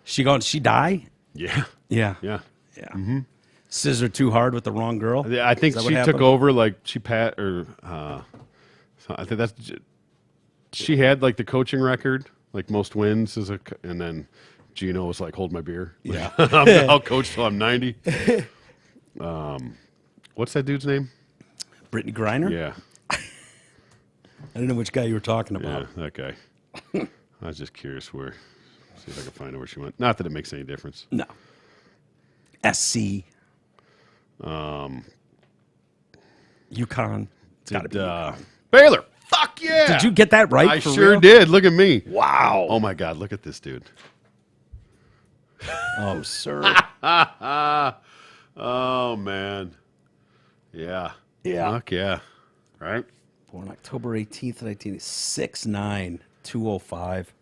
She die?
Yeah.
Yeah.
Yeah.
Scissor too hard with the wrong girl?
I think
Is that
she
what
took
happened?
over, like she so I think she had like the coaching record, like most wins and then Gino was like, hold my beer.
Yeah.
I'll coach till I'm 90. What's that dude's name?
Brittany Griner?
Yeah.
I didn't know which guy you were talking about.
Yeah, that guy. I was just curious where. See if I can find out where she went. Not that it makes any difference.
No. SC. UConn. It's got to be UConn.
Baylor. Fuck yeah.
Did you get that right?
I
for
sure
real?
did. Look at me.
Wow.
Oh my God. Look at this dude.
Oh, sir.
Oh man. Yeah.
Yeah.
Fuck yeah. Right?
Born October 18th, 1969, 205.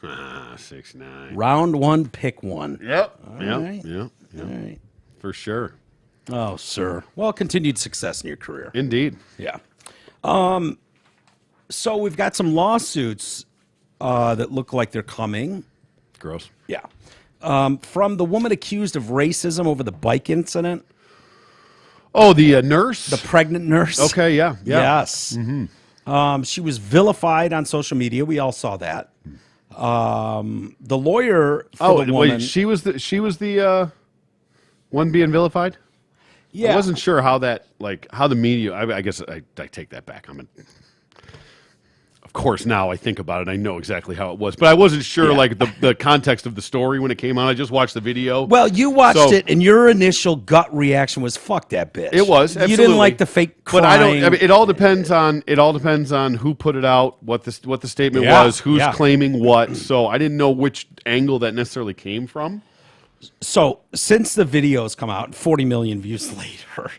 6'9".
Round one, pick one.
Yep.
All
Yep.
right.
Yep.
All right.
For sure.
Oh, sir. Well, continued success in your career.
Indeed.
Yeah. So we've got some lawsuits that look like they're coming.
Gross.
Yeah. From the woman accused of racism over the bike incident,
Oh, the nurse?
the pregnant nurse.
Okay, yeah.
Yes. She was vilified on social media. We all saw that. The lawyer for the woman.
wait, she was the one being vilified?
yeah.
I wasn't sure how that, how the media, I guess I take that back. Of course, now I think about it, I know exactly how it was, but I wasn't sure,
Yeah.
the context of the story when it came out. I just watched the video.
Well, you watched
So-
it, and your initial gut reaction was "fuck that bitch."
It was,
You
absolutely.
didn't like the fake crying.
But I don't. I mean, it all depends on who put it out, what the statement
Yeah,
was, who's
yeah.
claiming what. So I didn't know which angle that necessarily came from.
So since the videos come out, 40 million views later,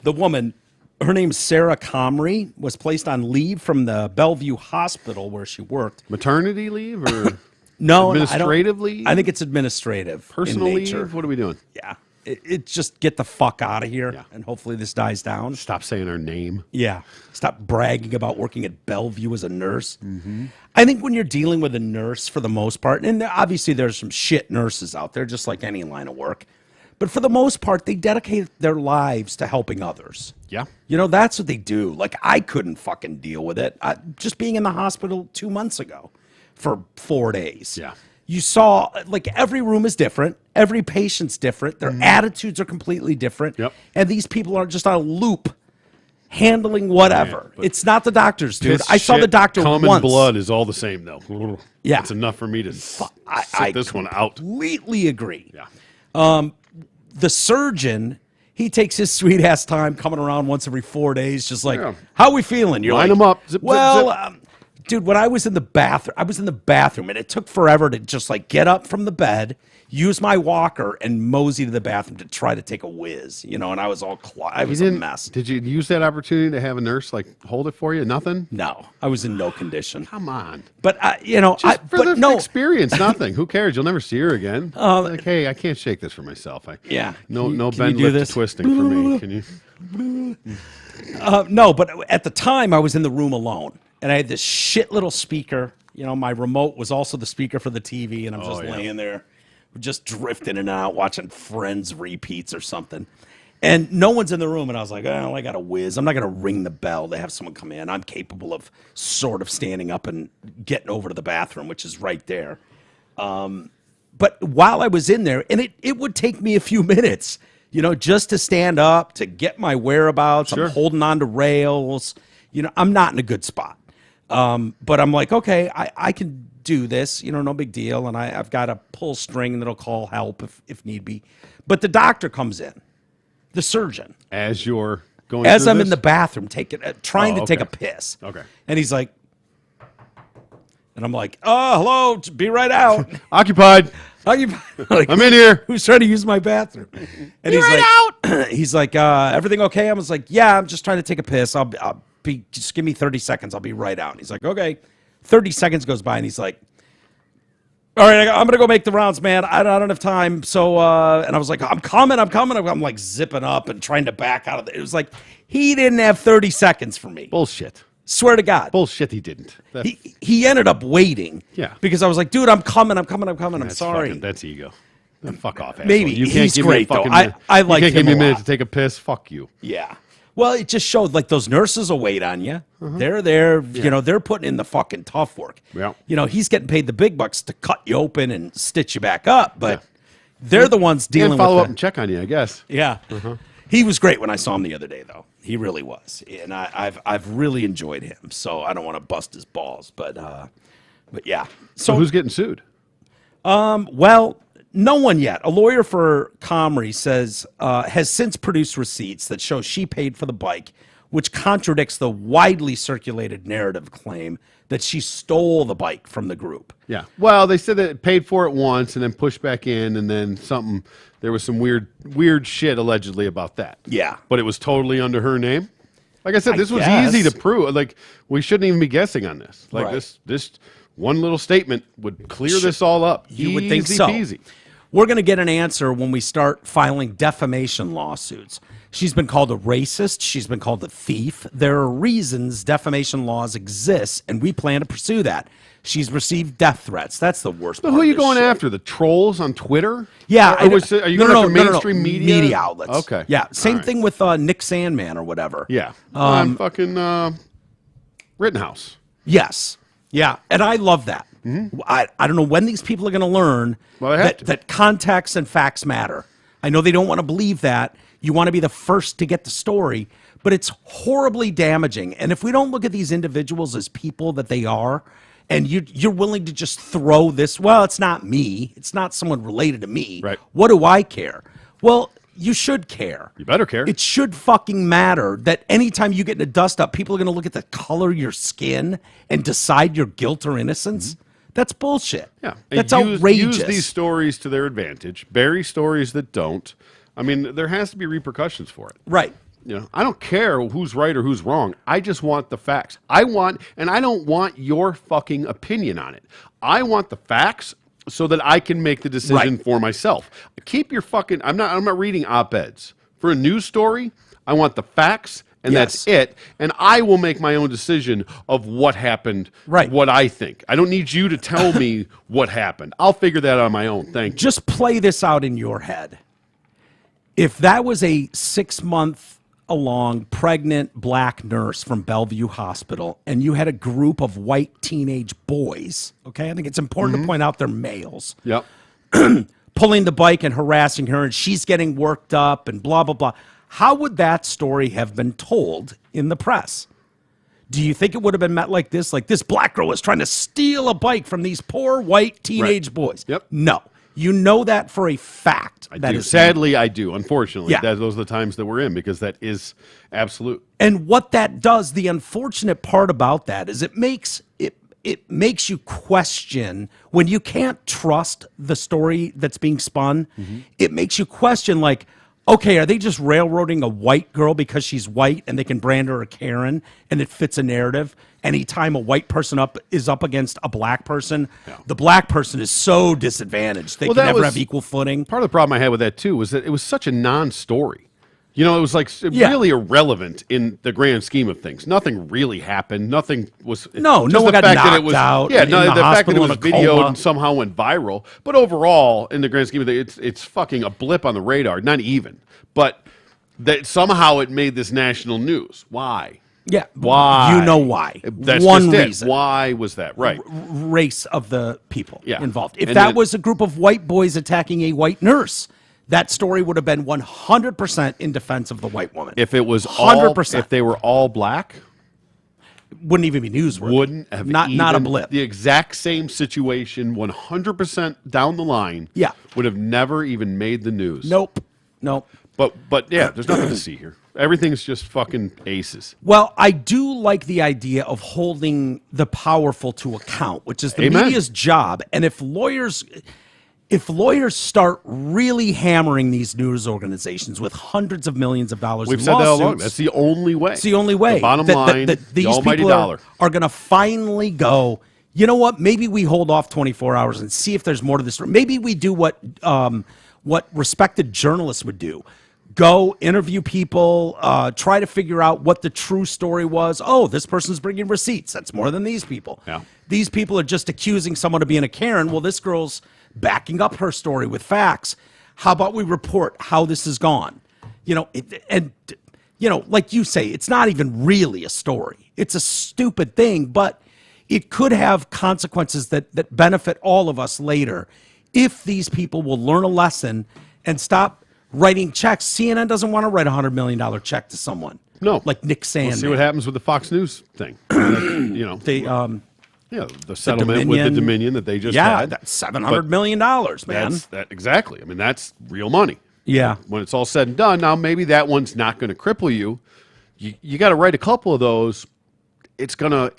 the woman, her name's Sarah Comrie, was placed on leave from the Bellevue Hospital where she worked.
Maternity leave or
No,
administrative leave?
I think it's administrative.
Personal
in nature.
leave? What are we doing?
Yeah. It just get the fuck out of here,
Yeah.
and hopefully this dies down.
Stop saying our name.
Yeah. Stop bragging about working at Bellevue as a nurse.
Mm-hmm.
I think when you're dealing with a nurse for the most part, and obviously there's some shit nurses out there, just like any line of work, but for the most part, they dedicate their lives to helping others.
Yeah.
You know, that's what they do. Like, I couldn't fucking deal with it. Just being in the hospital 2 months ago for 4 days.
Yeah.
You saw, like, every room is different. Every patient's different. Their attitudes are completely different.
Yep.
And these people are just on a loop handling whatever.
but
it's not the doctors, dude.
Piss,
I saw the
shit,
doctor
common
once.
blood is all the same, though.
Yeah.
It's enough for me to
I
sit this one out.
Completely agree.
Yeah.
The surgeon, he takes his sweet ass time coming around once every 4 days, just like,
Yeah.
how we feeling? You're
Line
like,
'em up. Zip, zip,
well,
zip.
Dude, when I was in the bathroom, and it took forever to just like get up from the bed, use my walker, and mosey to the bathroom to try to take a whiz, and I was all I was a mess.
Did you use that opportunity to have a nurse hold it for you? Nothing?
No, I was in no condition.
Come on.
But
Just for
but
the
no,
experience, nothing. Who cares? You'll never see her again. Hey, I can't shake this for myself.
Yeah.
No,
Can
no
you
bend
do
lift
this?
twisting for me. Can you?
No, but at the time I was in the room alone, and I had this shit little speaker. My remote was also the speaker for the TV, and I'm just laying there, just drifting in and out, watching Friends repeats or something. And no one's in the room, and I was like, oh, I got a whiz. I'm not going to ring the bell to have someone come in. I'm capable of sort of standing up and getting over to the bathroom, which is right there. But while I was in there, and it would take me a few minutes, just to stand up, to get my whereabouts.
Sure.
I'm holding on to rails. I'm not in a good spot. But I'm like, okay, I can do this, no big deal. And I've got a pull string that'll call help if need be. But the doctor comes in, the surgeon,
As you're going
as
through
I'm
this?
in the bathroom trying to take a
okay.
piss.
Okay.
And he's like, and I'm like, oh, hello, be right out.
Occupied.
Like,
I'm in here.
who's trying to use my bathroom? And he's like, he's like, everything okay? I was like, yeah, I'm just trying to take a piss. Just give me 30 seconds. I'll be right out. And he's like, okay. 30 seconds goes by, and he's like, all right, I'm going to go make the rounds, man. I don't have time. So, and I was like, I'm coming. I'm like zipping up and trying to back out of it. It was like, he didn't have 30 seconds for me.
Bullshit.
Swear to God.
Bullshit, he didn't.
He ended up waiting.
Yeah.
Because I was like, dude, I'm coming. I'm sorry.
That's ego. Fuck off, asshole.
Maybe.
You can't
He's
give
great,
me a fucking
though.
minute.
I like
You can't give
him
me
a
a minute
lot.
to take a piss. Fuck you.
Yeah. Well, it just showed like those nurses will wait on you. They're there, you know, they're putting in the fucking tough work.
Yeah.
You know, he's getting paid the big bucks to cut you open and stitch you back up, but they're the ones dealing
And follow
with
up and check on you, I guess.
Yeah. He was great when I saw him the other day, though. He really was. And I've really enjoyed him. So I don't want to bust his balls, but yeah.
So who's getting sued?
Well, no one yet. A lawyer for Comrie says has since produced receipts that show she paid for the bike, which contradicts the widely circulated narrative claim that she stole the bike from the group.
Yeah. Well, they said that it paid for it once and then pushed back in, and then there was some weird shit allegedly about that.
Yeah.
But it was totally under her name. Like I said, this was
guess.
easy to prove. Like, we shouldn't even be guessing on this. Like,
Right.
this one little statement would clear this all up.
You would think so.
Peasy.
We're going to get an answer when we start filing defamation lawsuits. She's been called a racist. She's been called a thief. There are reasons defamation laws exist, and we plan to pursue that. She's received death threats. That's the worst
So
part
who are
of
you
this
going
shit.
after? The trolls on Twitter?
Yeah.
Are you going after mainstream media?
Media outlets.
Okay.
Yeah. Same
All right.
thing with Nick Sandman or whatever.
Yeah. On fucking Rittenhouse.
Yes. Yeah. And I love that. I don't know when these people are going to learn that context and facts matter. I know they don't want to believe that. You want to be the first to get the story, but it's horribly damaging. And if we don't look at these individuals as people that they are, and you're willing to just throw this, well, it's not me. It's not someone related to me.
Right.
What do I care? Well, you should care.
You better care.
It should fucking matter that anytime you get in a dust up, people are going to look at the color of your skin and decide your guilt or innocence. That's bullshit.
Yeah.
That's
And
outrageous.
Use these stories to their advantage. Bury stories that don't. I mean, there has to be repercussions for it.
Right.
You know, I don't care who's right or who's wrong. I just want the facts. I don't want your fucking opinion on it. I want the facts so that I can make the decision for myself. Keep your fucking. I'm not reading op-eds for a news story. I want the facts, and that's it. And I will make my own decision of what happened.
Right.
What I think. I don't need you to tell me what happened. I'll figure that out on my own. Thank you.
Just play this out in your head. If that was a 6-month-along pregnant black nurse from Bellevue Hospital and you had a group of white teenage boys, okay, I think it's important to point out they're males,
Yep.
pulling the bike and harassing her, and she's getting worked up and blah, blah, blah. How would that story have been told in the press? Do you think it would have been met like this? Like, this black girl was trying to steal a bike from these poor white teenage boys.
Yep.
No. You know that for a fact.
I do. Sadly, I do. Unfortunately, those are the times that we're in because that is absolute.
And what that does, the unfortunate part about that is it makes you question when you can't trust the story that's being spun. It makes you question, like, okay, are they just railroading a white girl because she's white and they can brand her a Karen and it fits a narrative? Anytime a white person is up against a black person, the black person is so disadvantaged. They can never have equal footing.
Part of the problem I had with that, too, was that it was such a non-story. You know, it was like really irrelevant in the grand scheme of things. Nothing really happened. Nothing was.
No one got knocked out.
Yeah, no, the fact that it was
in a
videoed
coma.
and somehow went viral. But overall, in the grand scheme of things, it's fucking a blip on the radar. Not even. But that somehow it made this national news. Why?
Yeah.
Why?
You know why.
That's
one
just
reason.
It. Why was that? Right.
Race of the people involved. If
And
that
then-
was a group of white boys attacking a white nurse, that story would have been 100% in defense of the white woman.
If it was
100%.
if they were all black,
wouldn't even be newsworthy.
wouldn't have
not a blip.
The exact same situation, 100% down the line.
Yeah.
Would have never even made the news.
Nope.
But yeah, there's nothing to see here. Everything's just fucking aces.
Well, I do like the idea of holding the powerful to account, which is the
Amen.
media's job. And if lawyers start really hammering these news organizations with hundreds of millions of dollars
We've
in
said that all along.
lawsuits,
That's the only way.
it's the only way.
The bottom line,
that
the
these
almighty
people
dollar.
are going to finally go, you know what? Maybe we hold off 24 hours and see if there's more to this story. Maybe we do what respected journalists would do. Go interview people, try to figure out what the true story was. Oh, this person's bringing receipts. That's more than these people.
Yeah.
These people are just accusing someone of being a Karen. Well, this girl's backing up her story with facts. How about we report how this has gone? You know, and like you say, it's not even really a story. It's a stupid thing, but it could have consequences that benefit all of us later if these people will learn a lesson and stop writing checks. CNN doesn't want to write a $100 million check to someone.
No.
Like Nick Sandmann.
We'll see what happens with the Fox News thing. The settlement with the Dominion that they just had.
That's $700 million, man.
Exactly. I mean, that's real money.
Yeah.
When it's all said and done, now maybe that one's not going to cripple you. You got to write a couple of those. It's gonna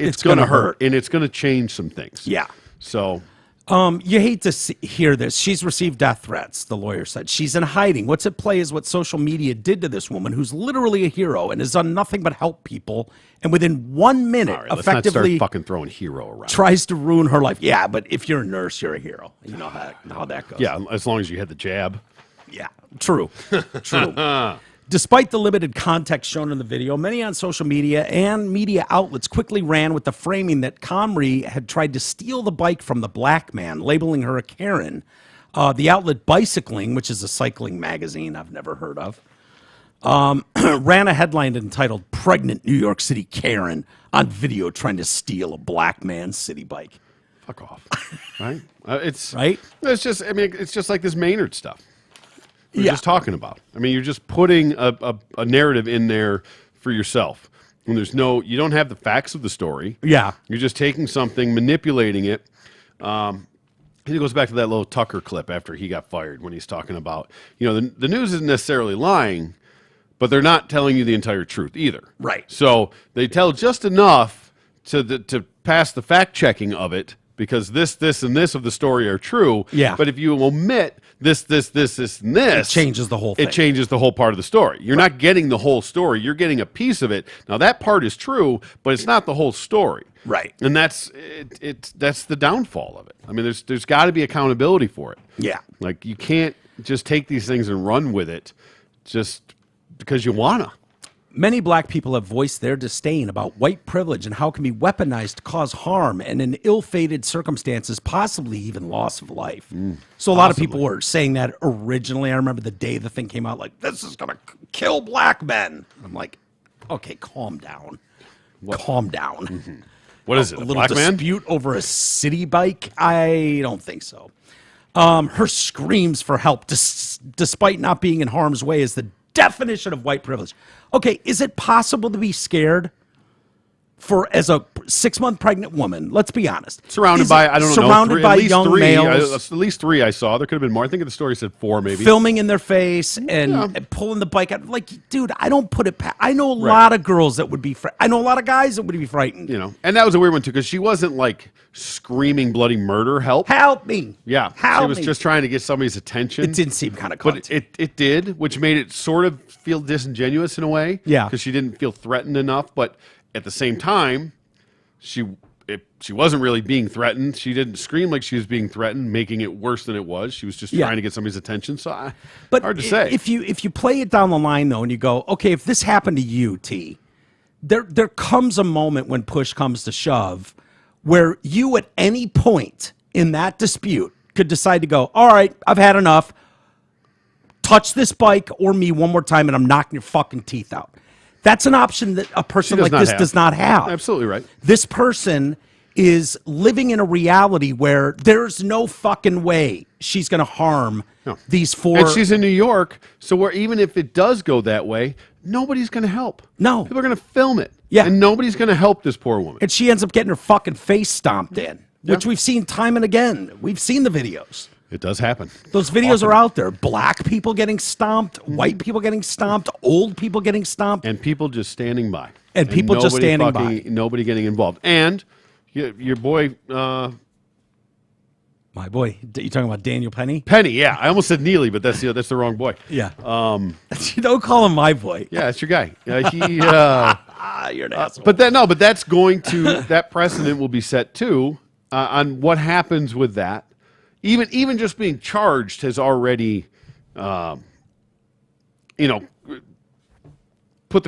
hurt, and it's gonna change some things.
Yeah.
So,
you hate to hear this. She's received death threats. The lawyer said she's in hiding. What's at play is what social media did to this woman, who's literally a hero and has done nothing but help people. And within 1 minute,
let's not
effectively
start fucking throwing hero around.
Tries to ruin her life. Yeah, but if you're a nurse, you're a hero. You know how that goes.
Yeah, as long as you had the jab.
Yeah, true. Despite the limited context shown in the video, many on social media and media outlets quickly ran with the framing that Comrie had tried to steal the bike from the black man, labeling her a Karen. The outlet Bicycling, which is a cycling magazine I've never heard of, ran a headline entitled "Pregnant New York City Karen on video trying to steal a black man's city bike."
Fuck off, right? It's just like this Maynard stuff. We're just talking about. I mean, you're just putting a narrative in there for yourself. When you don't have the facts of the story.
Yeah.
You're just taking something, manipulating it. It goes back to that little Tucker clip after he got fired when he's talking about, the news isn't necessarily lying, but they're not telling you the entire truth either.
Right.
So they tell just enough to pass the fact checking of it, because this, and this of the story are true.
Yeah.
But if you omit this, and this, and this,
it changes the whole thing.
It changes the whole part of the story. You're not getting the whole story. You're getting a piece of it. Now, that part is true, but it's not the whole story.
Right.
And that's the downfall of it. I mean, there's got to be accountability for it.
Yeah.
Like, you can't just take these things and run with it just because you want to.
Many black people have voiced their disdain about white privilege and how it can be weaponized to cause harm and in ill-fated circumstances, possibly even loss of life. So a lot of people were saying that originally. I remember the day the thing came out, like, this is going to kill black men. I'm like, okay, calm down. Calm down.
Mm-hmm. What is it,
a
a
little
black man?
dispute over a city bike? I don't think so. Her screams for help, despite not being in harm's way, is the definition of white privilege. Okay, is it possible to be scared as a 6-month pregnant woman? Let's be honest.
Surrounded by, I don't know,
surrounded by young males.
At least 3 I saw. There could have been more. I think the story said 4 maybe.
Filming in their face and pulling the bike out. Like, dude, I don't put it past. I know a lot of girls that would be I know a lot of guys that would be frightened.
And that was a weird one too, because she wasn't like screaming bloody murder, help
me.
Yeah. She was just trying to get somebody's attention.
It did seem kind of
But it did, which made it sort of feel disingenuous in a way.
Yeah.
Because she didn't feel threatened enough. But at the same time, she wasn't really being threatened. She didn't scream like she was being threatened, making it worse than it was. She was just trying to get somebody's attention. So, hard to say.
If you play it down the line though, and you go, okay, if this happened to you, T, there comes a moment when push comes to shove, where you at any point in that dispute could decide to go, all right, I've had enough. Touch this bike or me one more time, and I'm knocking your fucking teeth out. That's an option that a person like this does not have.
Absolutely right.
This person is living in a reality where there's no fucking way she's going to harm these 4.
And she's in New York, so even if it does go that way, nobody's going to help.
No.
People are going to film it.
Yeah.
And nobody's going to help this poor woman.
And she ends up getting her fucking face stomped in, which we've seen time and again. We've seen the videos.
It does happen.
Those videos are out there. Black people getting stomped, white people getting stomped, old people getting stomped.
And people just standing by.
And people just standing by.
Nobody getting involved. And your boy...
My boy. You talking about Daniel Penny?
Penny, yeah. I almost said Neely, but that's the wrong boy.
Yeah. You don't call him my boy.
Yeah, that's your guy.
You're an asshole.
But that's going to... That precedent will be set, too, on what happens with that. Even just being charged has already, put the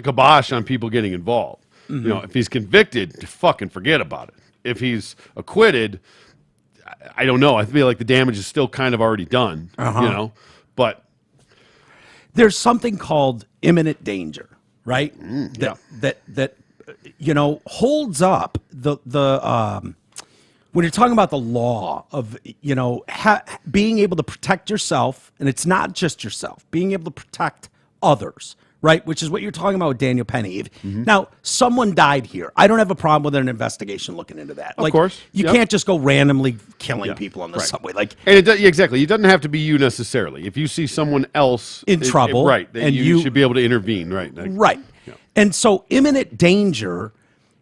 kibosh on people getting involved. Mm-hmm. If he's convicted, fucking forget about it. If he's acquitted, I don't know. I feel like the damage is still kind of already done. But
there's something called imminent danger, right? That holds up the when you're talking about the law of being able to protect yourself, and it's not just yourself, being able to protect others, right? Which is what you're talking about with Daniel Penny. Now, someone died here. I don't have a problem with an investigation looking into that.
Of course.
You can't just go randomly killing people on the subway.
And exactly. It doesn't have to be you necessarily. If you see someone else
in trouble,
right, and you should be able to intervene, right?
Right. Yeah. And so imminent danger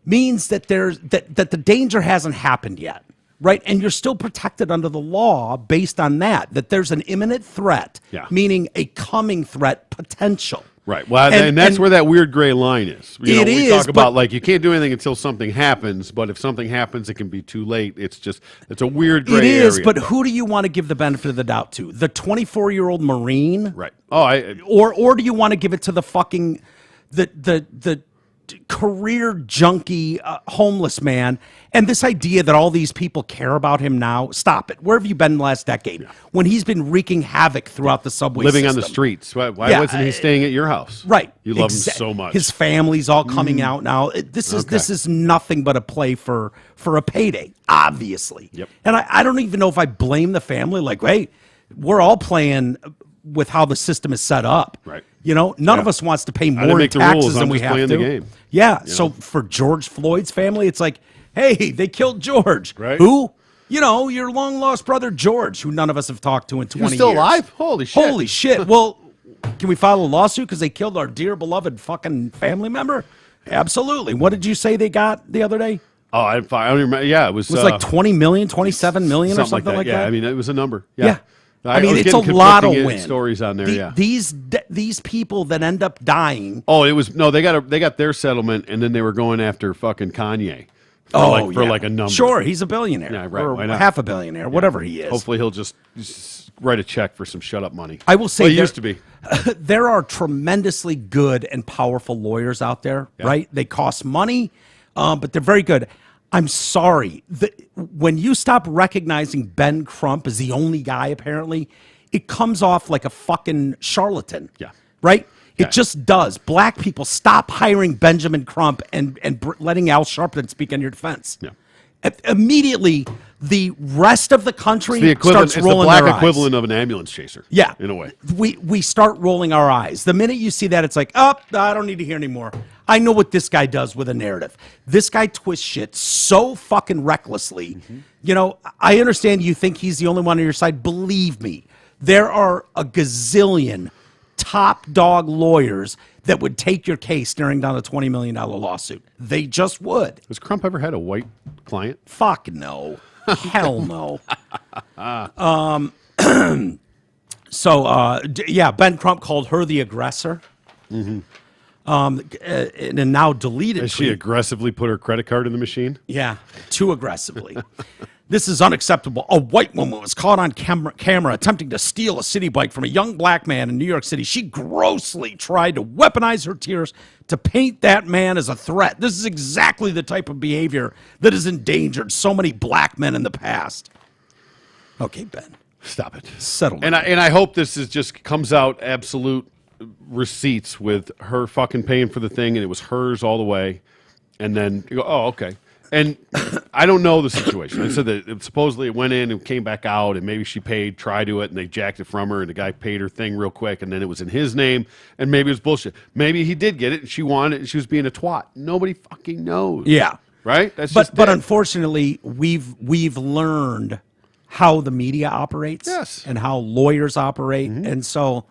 means that that the danger hasn't happened yet. Right. And you're still protected under the law based on that there's an imminent threat, meaning a coming threat potential.
Right. Well, and that's where that weird gray line is. We talk about you can't do anything until something happens, but if something happens, it can be too late. It's a weird gray area. It is,
but who do you want to give the benefit of the doubt to? The 24-year-old Marine?
Right.
Or do you want to give it to the fucking the career junkie homeless man? And this idea that all these people care about him now, stop it. Where have you been in the last decade when he's been wreaking havoc throughout the subway
living
system?
On the streets? Why wasn't he staying at your house?
Right.
You love him so much.
His family's all coming out now. This is nothing but a play for a payday, obviously.
Yep.
And I don't even know if I blame the family. Like, hey, we're all playing with how the system is set up.
Right.
None of us wants to pay more in taxes than we have to.
The game.
Yeah. So for George Floyd's family, it's like, hey, they killed George.
Right.
Who? Your long lost brother George, who none of us have talked to in 20 years.
He's still alive? Holy shit.
Holy shit. Well, can we file a lawsuit because they killed our dear beloved fucking family member? Absolutely. What did you say they got the other day?
Oh, I don't remember. Yeah, it was
like 20 million, 27 million or something like that.
Yeah, I mean, it was a number. Yeah.
I mean, it's a lot of wins.
Stories on there.
These people that end up dying.
Oh, they got their settlement, and then they were going after fucking Kanye. For like a number.
Sure, he's a billionaire.
Yeah, right.
Or
Why not?
half a billionaire, whatever he is.
Hopefully he'll just write a check for some shut up money.
I will say
he used to be.
There are tremendously good and powerful lawyers out there, right? They cost money, but they're very good. I'm sorry. When you stop recognizing Ben Crump as the only guy, apparently, it comes off like a fucking charlatan.
Yeah.
Right? It just does. Black people, stop hiring Benjamin Crump and letting Al Sharpton speak in your defense.
Yeah.
Immediately, the rest of the country starts rolling their eyes. It's the
black equivalent of an ambulance chaser.
Yeah.
In a way.
We start rolling our eyes. The minute you see that, it's like, I don't need to hear anymore. I know what this guy does with a narrative. This guy twists shit so fucking recklessly. I understand you think he's the only one on your side. Believe me, there are a gazillion top dog lawyers that would take your case staring down a $20 million lawsuit. They just would.
Has Crump ever had a white client?
Fuck no. Hell no. Ben Crump called her the aggressor. Mm-hmm. And now deleted.
Has she aggressively put her credit card in the machine?
Yeah, too aggressively. This is unacceptable. A white woman was caught on camera attempting to steal a city bike from a young black man in New York City. She grossly tried to weaponize her tears to paint that man as a threat. This is exactly the type of behavior that has endangered so many black men in the past. Okay, Ben.
Stop it.
Settle
down. And I hope this is just comes out absolute receipts with her fucking paying for the thing, and it was hers all the way. And then you go, oh, okay. And I don't know the situation. I said that supposedly it went in and came back out, and maybe she tried to it, and they jacked it from her, and the guy paid her thing real quick, and then it was in his name, and maybe it was bullshit. Maybe he did get it, and she wanted it, and she was being a twat. Nobody fucking knows.
Yeah.
Right?
But unfortunately, we've learned how the media operates and how lawyers operate, and so...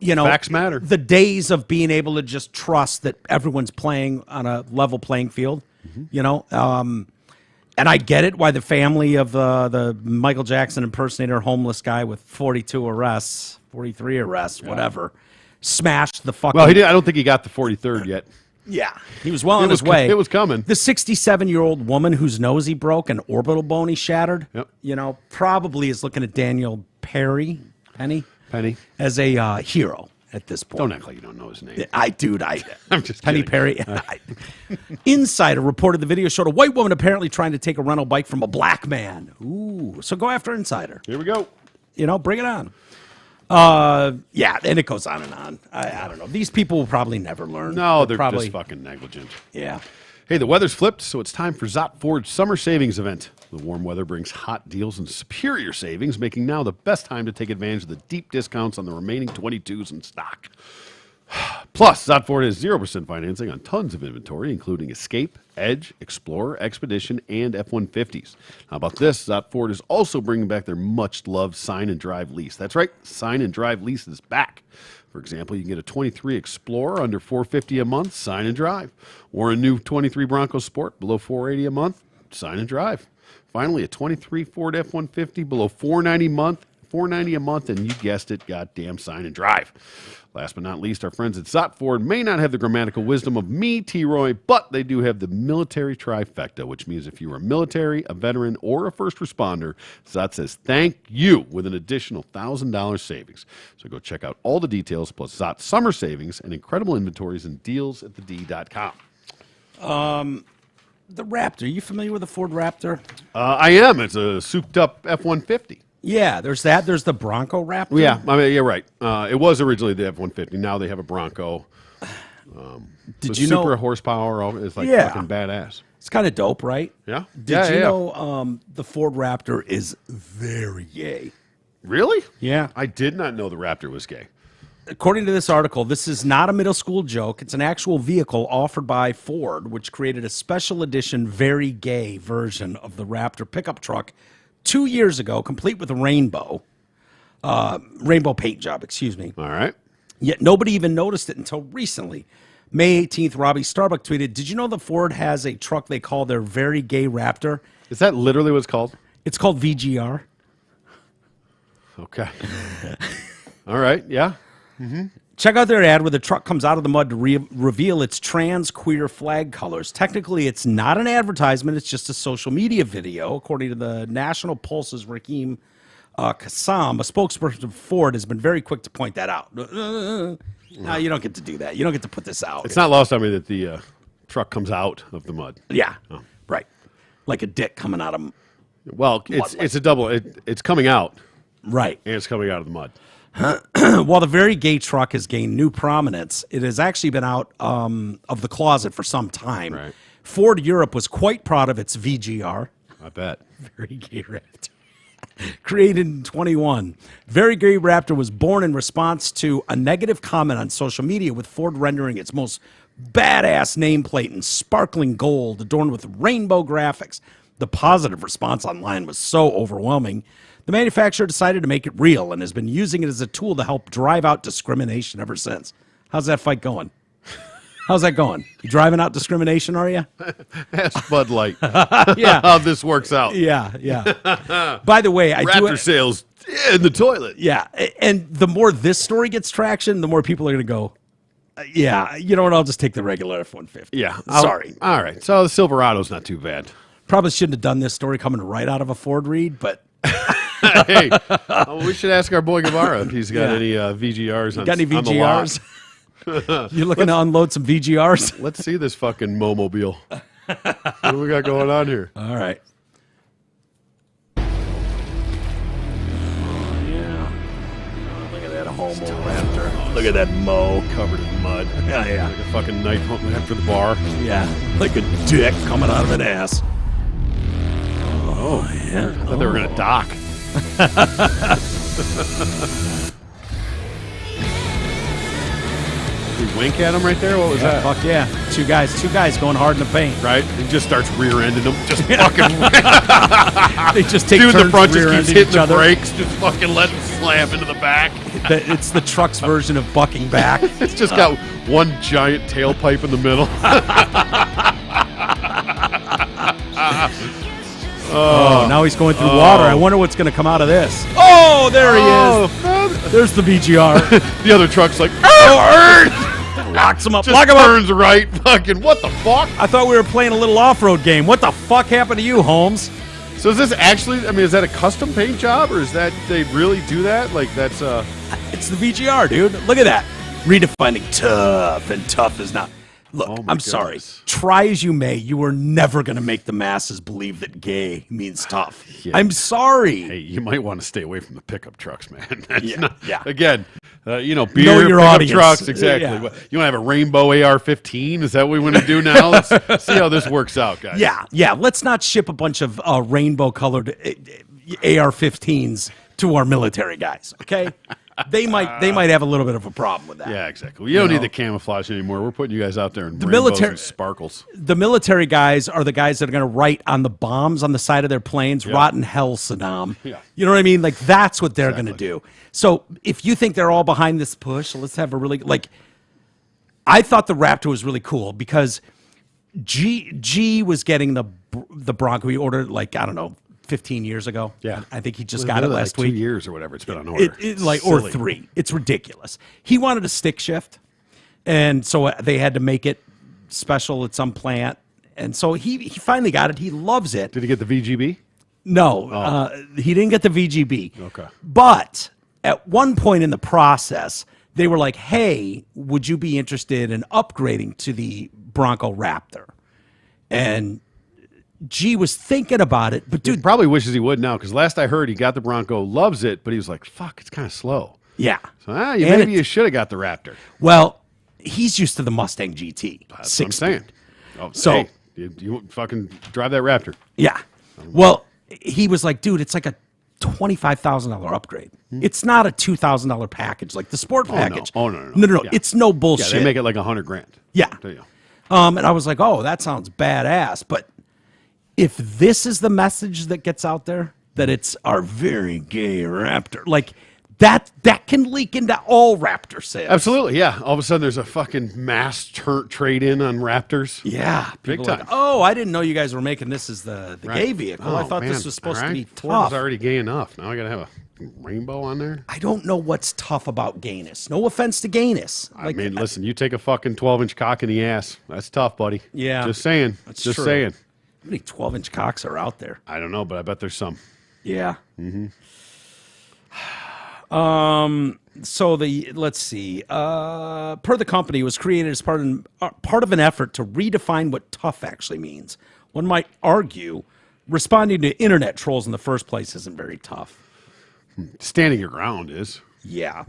facts matter.
The days of being able to just trust that everyone's playing on a level playing field, and I get it why the family of the Michael Jackson impersonator homeless guy with 42 arrests, 43 arrests, whatever, smashed the fucking...
Well, he did. I don't think he got the 43rd yet.
Yeah, he was well on his way.
It was coming.
The 67-year-old woman whose nose he broke and orbital bone he shattered, probably is looking at Daniel Penny as a hero at this point.
Don't act like you don't know his name.
I'm just Penny
kidding.
Perry. Insider reported the video showed a white woman apparently trying to take a rental bike from a black man. Ooh, so go after Insider.
Here we go.
Bring it on. Yeah, and it goes on and on. I don't know. These people will probably never learn.
No, they're
probably
just fucking negligent.
Yeah.
Hey, the weather's flipped, so it's time for Zott Ford's summer savings event. The warm weather brings hot deals and superior savings, making now the best time to take advantage of the deep discounts on the remaining 22s in stock. Plus, Zott Ford has 0% financing on tons of inventory, including Escape, Edge, Explorer, Expedition, and F-150s. How about this? Zott Ford is also bringing back their much-loved Sign and Drive lease. That's right, Sign and Drive lease is back. For example, you can get a 23 Explorer under $450 a month, sign and drive. Or a new 23 Bronco Sport below $480 a month, sign and drive. Finally, a 23 Ford F-150 below $490 a month, and you guessed it, goddamn sign and drive. Last but not least, our friends at Zott Ford may not have the grammatical wisdom of me, T-Roy, but they do have the military trifecta, which means if you're a military, a veteran, or a first responder, Zott says thank you with an additional $1,000 savings. So go check out all the details, plus Zott summer savings and incredible inventories and deals at thed.com.
The Raptor. You familiar with the Ford Raptor?
I am. It's a souped-up F-150.
Yeah, there's that. There's the Bronco Raptor.
Yeah, I mean, you're right. It was originally the F-150. Now they have a Bronco.
Did
the
you know
super horsepower is like
Yeah.
fucking badass.
it's kind of dope, right?
Yeah.
Did you know the Ford Raptor is very gay?
Really?
Yeah.
I did not know the Raptor was gay.
According to this article, this is not a middle school joke. It's an actual vehicle offered by Ford, which created a special edition, very gay version of the Raptor pickup truck 2 years ago, complete with a rainbow paint job, excuse me.
All right.
Yet nobody even noticed it until recently. May 18th, Robbie Starbuck tweeted, "Did you know that Ford has a truck they call their very gay Raptor?
Is that literally what it's called?
It's called VGR."
Okay. All right. Yeah.
Check out their ad where the truck comes out of the mud to reveal its trans queer flag colors. Technically, it's not an advertisement. It's just a social media video. According to the National Pulse's Raheem Kassam, a spokesperson for Ford, has been very quick to point that out. No, you don't get to do that. You don't get to put this out.
It's not lost on me that the truck comes out of the mud.
Yeah, right. Like a dick coming out of...
Well, it's a double. It's coming out,
Right.
and it's coming out of the mud.
While the very gay truck has gained new prominence, it has actually been out of the closet for some time.
Right.
Ford Europe was quite proud of its VGR.
I bet.
Very Gay Raptor. Created in 21. Very Gay Raptor was born in response to a negative comment on social media, with Ford rendering its most badass nameplate in sparkling gold adorned with rainbow graphics. The positive response online was so overwhelming, the manufacturer decided to make it real and has been using it as a tool to help drive out discrimination ever since. How's that fight going? How's that going? You driving out discrimination, are you?
Ask Bud Light
Yeah.
how this works out.
Yeah, yeah. By the way, I do...
Raptor sales in the toilet.
Yeah, and the more this story gets traction, the more people are going to go, yeah, you know what, I'll just take the regular F-150.
Yeah.
Sorry.
All right. So the Silverado's not too bad.
Probably shouldn't have done this story coming right out of a Ford read, but...
Hey, we should ask our boy Guevara if he's got any VGRs on,
Got any
on the lot.
VGRs? You looking to unload some VGRs?
Let's see this fucking Momobile. What do we got going on here?
All right. Oh, yeah. Oh, look at that homo Raptor. Look at that Mo.
Covered in mud.
Yeah, yeah.
Like a fucking knife after the bar.
Yeah, like a dick coming out of an ass.
Oh,
Yeah.
I thought they were going to dock. We wink at him right there? What was that?
Fuck yeah. Two guys going hard in the paint.
Right? He just starts rear-ending them. Just fucking...
They just take
Dude in
turns
the front just keeps
rear-ending
hitting
each
the
other.
brakes. Just fucking letting it slam into the back.
It's the truck's version of bucking back.
It's just got one giant tailpipe in the middle.
Oh, now he's going through water. I wonder what's going to come out of this. Oh, there he is.
Man.
There's the VGR.
The other truck's like,
Locks him up.
just
Lock him up.
turns right. Fucking, what the fuck?
I thought we were playing a little off-road game. What the fuck happened to you, Holmes?
So is this actually, I mean, is that a custom paint job or is that, they really do that? Like, that's,
It's the VGR, dude. Look at that. Redefining tough, and tough is not. Look,
Oh, my
I'm sorry.
goodness.
Try as you may, you are never going to make the masses believe that gay means tough.
Yeah.
I'm sorry.
Hey, you might want to stay away from the pickup trucks, man. That's
Yeah,
not,
yeah.
Again, beer,
your
pickup
audience.
trucks, exactly.
Yeah.
What, you want to have a rainbow AR-15? Is that what we want to do now? Let's see how this works out, guys.
Yeah. Let's not ship a bunch of rainbow-colored AR-15s to our military guys. Okay, they might have a little bit of a problem with that.
Yeah, exactly. You don't need the camouflage anymore. We're putting you guys out there in rainbows
military-
and sparkles.
The military guys are the guys that are going to write on the bombs on the side of their planes, "Rotten hell, Saddam."
Yeah.
You know what I mean? Like that's what they're going to do. So if you think they're all behind this push, let's have a really like. I thought the Raptor was really cool because G was getting the Bronco. He ordered like I don't know 15 years ago.
Yeah.
I think he just
Was
got it
like
last
2
week.
years or whatever. It's been on order.
Or
Silly.
3. It's ridiculous. He wanted a stick shift, and so they had to make it special at some plant. And so he finally got it. He loves it.
Did he get the VGB?
No, he didn't get the VGB.
Okay.
But at one point in the process, they were like, hey, would you be interested in upgrading to the Bronco Raptor? And G was thinking about it, but
He
dude,
probably wishes he would now because last I heard he got the Bronco, loves it, but he was like, fuck, it's kind of slow.
yeah.
So
And
maybe
it-
you should have got the Raptor.
Well, he's used to the Mustang GT.
That's what I'm saying. Oh,
So-
hey, you fucking drive that Raptor.
Yeah. Well, he was like, dude, it's like a $25,000 upgrade. It's not a $2,000 package like the sport package.
Oh, no.
No.
Yeah.
It's no
Yeah,
bullshit.
they make it like $100,000.
Yeah.
There you go.
And I was like, oh, that sounds badass. But if this is the message that gets out there, that it's our very gay Raptor, like that can leak into all Raptor sales.
Absolutely, yeah. All of a sudden, there's a fucking mass trade-in on Raptors.
Yeah.
Big
People are
time.
like, oh, I didn't know you guys were making this as the
Right.
gay vehicle. I
Oh,
thought
man.
this was supposed
All
to
right.
be
Ford
tough.
was already gay enough. Now I got to have a rainbow on there.
I don't know what's tough about gayness. No offense to gayness.
I mean, listen, you take a fucking 12-inch cock in the ass. That's tough, buddy.
Yeah.
Just saying.
That's
Just
true.
saying.
How many 12-inch cocks are out there?
I don't know, but I bet there's some.
Yeah. Mm-hmm. So let's see. Per the company, it was created as part of an effort to redefine what tough actually means. One might argue, responding to internet trolls in the first place isn't very tough.
Standing your ground is.
Yeah.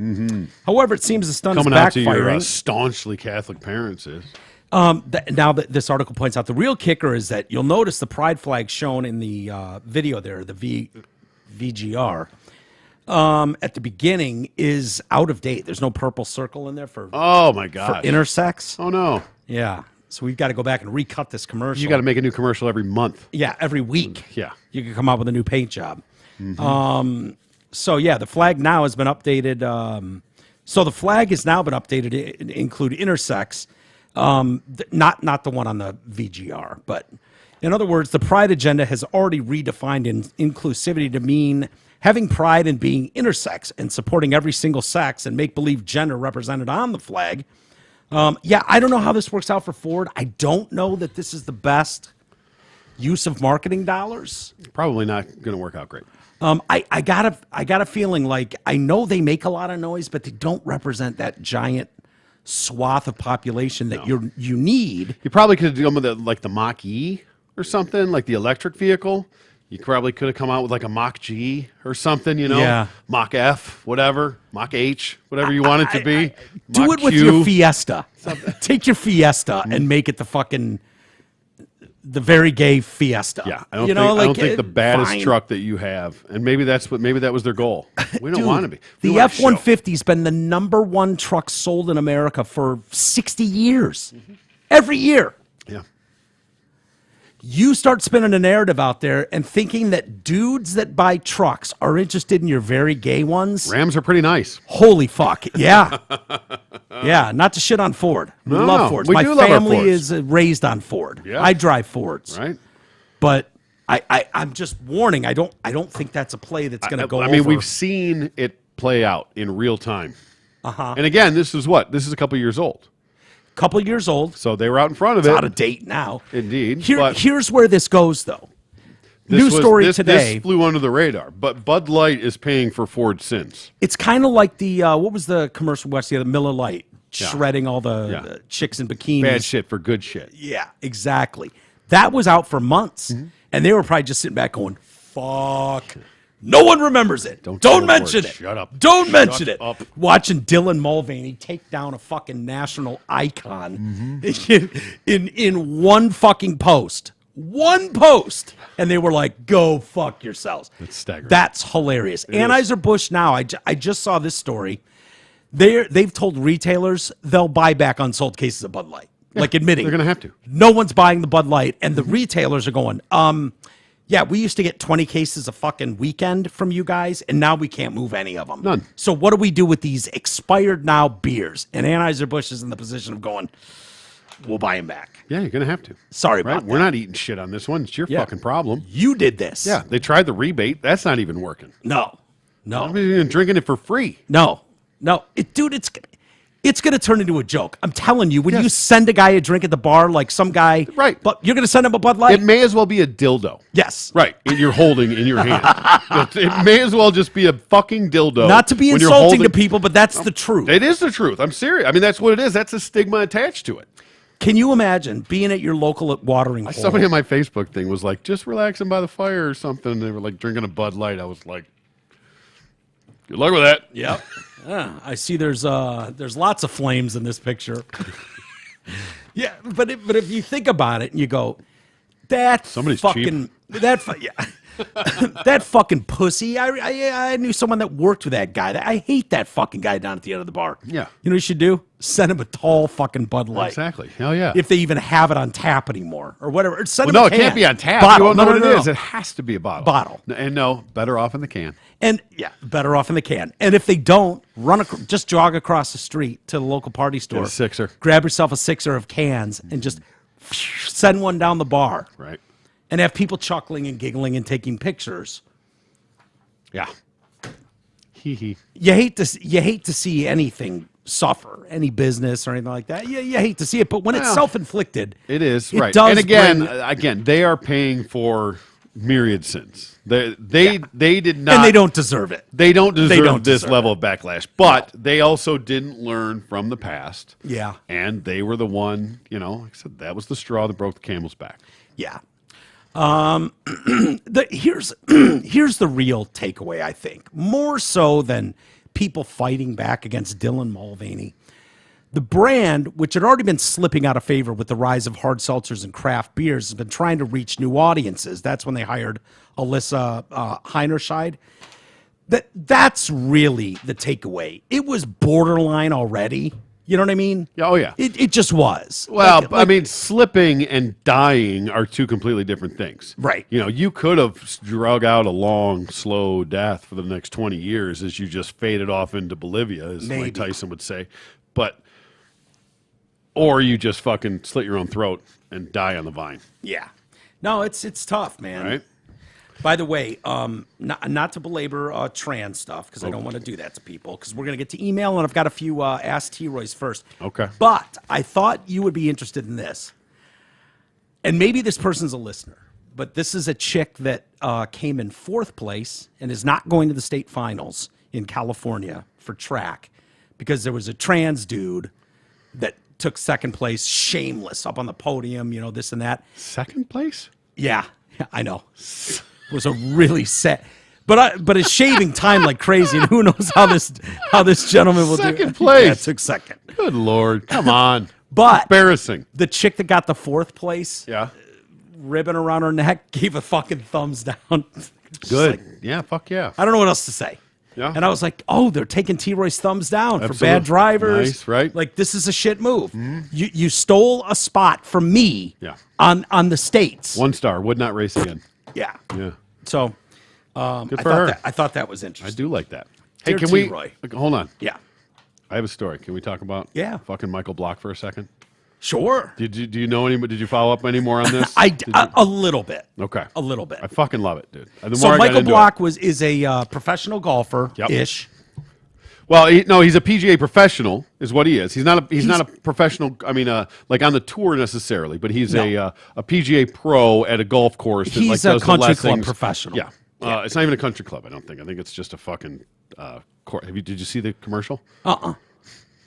However, it seems the stunt is
Coming out to your
backfiring.
staunchly Catholic parents is.
Now that this article points out, the real kicker is that you'll notice the pride flag shown in the video there, the VGR, at the beginning is out of date. There's no purple circle in there for
Oh, my gosh.
intersex.
Oh, no.
Yeah. So we've got to go back and recut this commercial.
You got to make a new commercial every month.
Yeah, every week.
Yeah.
You can come out with a new paint job. So yeah, the flag now has been updated. So the flag has now been updated to include intersex, not the one on the VGR, but in other words, the pride agenda has already redefined inclusivity to mean having pride in being intersex and supporting every single sex and make-believe gender represented on the flag. Yeah, I don't know how this works out for Ford. I don't know that this is the best use of marketing dollars.
Probably not going to work out great.
I got a feeling like I know they make a lot of noise, but they don't represent that giant swath of population that you need.
You probably could have done with the Mach E or something, like the electric vehicle. You probably could have come out with like a Mach G or something,
Yeah.
Mach F, whatever, Mach H, whatever you want it to be.
Do
Mach
it with
Q.
your Fiesta. Take your Fiesta and make it the very gay Fiesta.
Yeah, I don't
You
think
know,
I don't think the baddest
fine.
truck that you have, and maybe that was their goal. We don't
Dude,
want to be. We
The
want to show.
F-150's been the #1 truck sold in America for 60 years. Every year.
Yeah.
You start spinning a narrative out there and thinking that dudes that buy trucks are interested in your very gay ones.
Rams are pretty nice.
Holy fuck. Yeah. Yeah, not to shit on Ford. We
No,
love Fords.
we
My
do love our
family
Fords.
is raised on Ford.
Yeah.
I drive Fords.
Right?
But I'm just warning. I don't think that's a play that's going to go
I mean,
over.
we've seen it play out in real time. Uh-huh. And again, this is a couple years old.
Couple years old.
So they were out in front of
It's
it.
out of date now.
Indeed, but-
Here's where this goes, though.
This
Story today.
This flew under the radar, but Bud Light is paying for Ford's sins.
It's kind of like the what was the commercial West? Yeah, the Miller Lite. shredding all the chicks in bikinis.
Bad shit for good shit.
Yeah, exactly. That was out for months. And they were probably just sitting back going, fuck. No one remembers it. Don't mention it.
Shut up.
Don't mention it.
Up.
Watching Dylan Mulvaney take down a fucking national icon in one fucking post. One post. And they were like, go fuck yourselves.
That's staggering.
That's hilarious. Anheuser-Busch now, I just saw this story. They've told retailers they'll buy back unsold cases of Bud Light. Like admitting.
They're going to have to.
No one's buying the Bud Light. And the retailers are going, yeah, we used to get 20 cases a fucking weekend from you guys, and now we can't move any of them.
None.
So what do we do with these expired now beers? And Anheuser-Busch is in the position of going, we'll buy them back.
Yeah, you're going to have to.
Sorry about that.
We're not eating shit on this one. It's your fucking problem.
You did this.
Yeah, they tried the rebate. That's not even working.
No.
Nobody's even drinking it for free.
No. Dude, it's going to turn into a joke. I'm telling you, when you send a guy a drink at the bar, like some guy,
right?
But you're going to send him a Bud Light?
It may as well be a dildo.
Yes.
Right. You're holding in your hand. It may as well just be a fucking dildo.
Not to be insulting to people, but that's the truth.
It is the truth. I'm serious. I mean, that's what it is. That's a stigma attached to it.
Can you imagine being at your local watering hole?
Somebody on my Facebook thing was like, just relaxing by the fire or something. They were like drinking a Bud Light. I was like, good luck with that.
Yep. I see there's lots of flames in this picture. Yeah, but if you think about it and you go, that
somebody's
fucking
cheap.
That fucking pussy. I knew someone that worked with that guy. I hate that fucking guy down at the end of the bar.
Yeah.
You know what you should do? Send him a tall fucking Bud Light.
Exactly. Hell yeah.
If they even have it on tap anymore or whatever. Or send him
no,
a
it
can.
can't be on tap.
Bottle.
You won't know what it is.
No.
It has to be a bottle.
Bottle.
And no, better off in the can.
And yeah, better off in the can. And if they don't, just jog across the street to the local party store.
Get a sixer.
Grab yourself a sixer of cans and just send one down the bar.
Right.
And have people chuckling and giggling and taking pictures.
Yeah. Hee hee.
You hate to see anything suffer, any business or anything like that. You hate to see it, but when it's self-inflicted,
it is
it
right.
Does
and again, they are paying for myriad sins. They did not,
and they don't deserve it.
They don't deserve this
deserve
level of backlash. But they also didn't learn from the past.
Yeah.
And they were the one, like I said, that was the straw that broke the camel's back.
Yeah. Here's the real takeaway, I think. More so than people fighting back against Dylan Mulvaney. The brand, which had already been slipping out of favor with the rise of hard seltzers and craft beers, has been trying to reach new audiences. That's when they hired Alyssa Heinerscheid. That's really the takeaway. It was borderline already. You know what I mean?
Oh, yeah.
It just was.
Well, I mean, slipping and dying are two completely different things.
Right.
You could have drug out a long, slow death for the next 20 years as you just faded off into Bolivia, as Mike Tyson would say. Or you just fucking slit your own throat and die on the vine.
Yeah. No, it's tough, man.
Right?
By the way, not to belabor trans stuff, because I don't want to do that to people, because we're going to get to email, and I've got a few Ask T-Roys first.
Okay.
But I thought you would be interested in this. And maybe this person's a listener, but this is a chick that came in 4th place and is not going to the state finals in California for track because there was a trans dude that took 2nd place, shameless, up on the podium, this and that.
2nd place?
Yeah, I know. It was a really sad, but it's shaving time like crazy, and who knows how this gentleman will do.
2nd place.
Yeah, took 2nd.
Good Lord, come on.
But
embarrassing.
The chick that got the 4th place,
yeah,
ribbon around her neck, gave a fucking thumbs down.
Good. Yeah, fuck yeah.
I don't know what else to say.
Yeah.
And I was like, oh, they're taking T-Roy's thumbs down for bad drivers.
Nice, right?
Like, this is a shit move. Mm-hmm. You stole a spot from me.
Yeah.
On the States.
1 star. Would not race again.
Yeah.
Yeah.
So,
good for her.
I thought that was interesting.
I do like that. Hey,
Dear
can
T-Roy.
we hold on?
Yeah.
I have a story. Can we talk about fucking Michael Block for a second?
Sure.
Do you know any? Did you follow up any more on this?
A little bit.
Okay.
A little bit.
I fucking love it, dude.
So Michael Block is a professional golfer ish.
Well, he's a PGA professional, is what he is. He's not a professional. I mean, like on the tour necessarily, but he's a PGA pro at a golf course. That,
He's
like,
a country club professional.
Yeah. It's not even a country club. I don't think. I think it's just a fucking. Did you see the commercial?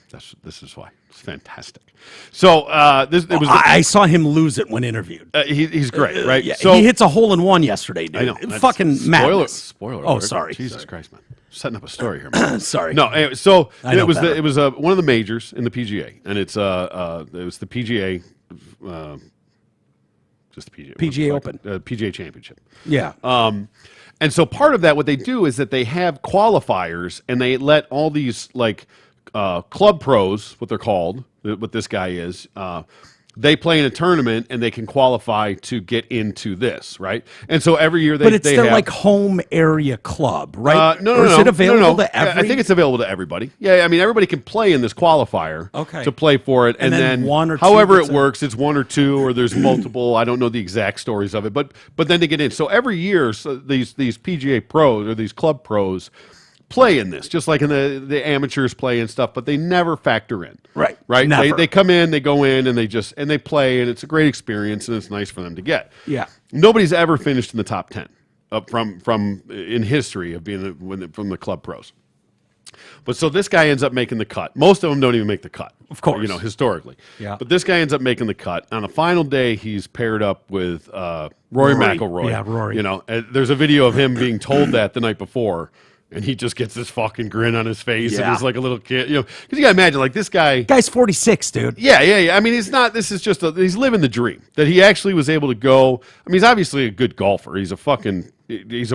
That's
This is why. It's fantastic. So
I saw him lose it when interviewed.
He's great, right?
Yeah,
so
he hits a hole in one yesterday, dude.
I know.
Fucking madness.
Spoiler.
Oh,
alert.
sorry.
Jesus Christ, man. Setting up a story here, man.
Sorry.
No, anyway, so
I know
it was
better.
one of the majors in the PGA, and it was the PGA, just the PGA.
PGA Open.
PGA Championship.
Yeah.
And so part of that, what they do is that they have qualifiers, and they let all these like club pros, what they're called, what this guy is, they play in a tournament and they can qualify to get into this, right? And so every year
but it's
they
their
have,
like home area club, right?
No,
or is it available to
I
every?
think it's available to everybody. Yeah, I mean everybody can play in this qualifier to play for it, and then
one or two
however
gets
it works, it's one or two, or there's multiple. I don't know the exact stories of it, but then they get in. So every year, these PGA pros or these club pros play in this, just like in the amateurs play and stuff, but they never factor in.
Right.
Never. They come in, they go in, and they play, and it's a great experience, and it's nice for them to get.
Yeah.
Nobody's ever finished in the top 10 from in history of being from the club pros. But so this guy ends up making the cut. Most of them don't even make the cut,
of course,
historically.
Yeah.
But this guy ends up making the cut. On the final day, he's paired up with Rory McIlroy.
Yeah, Rory.
There's a video of him being told that the night before. And he just gets this fucking grin on his face, and he's like a little kid, because you gotta imagine, like this guy.
Guy's 46, dude.
Yeah. I mean, he's not. This is just he's living the dream that he actually was able to go. I mean, he's obviously a good golfer. He's a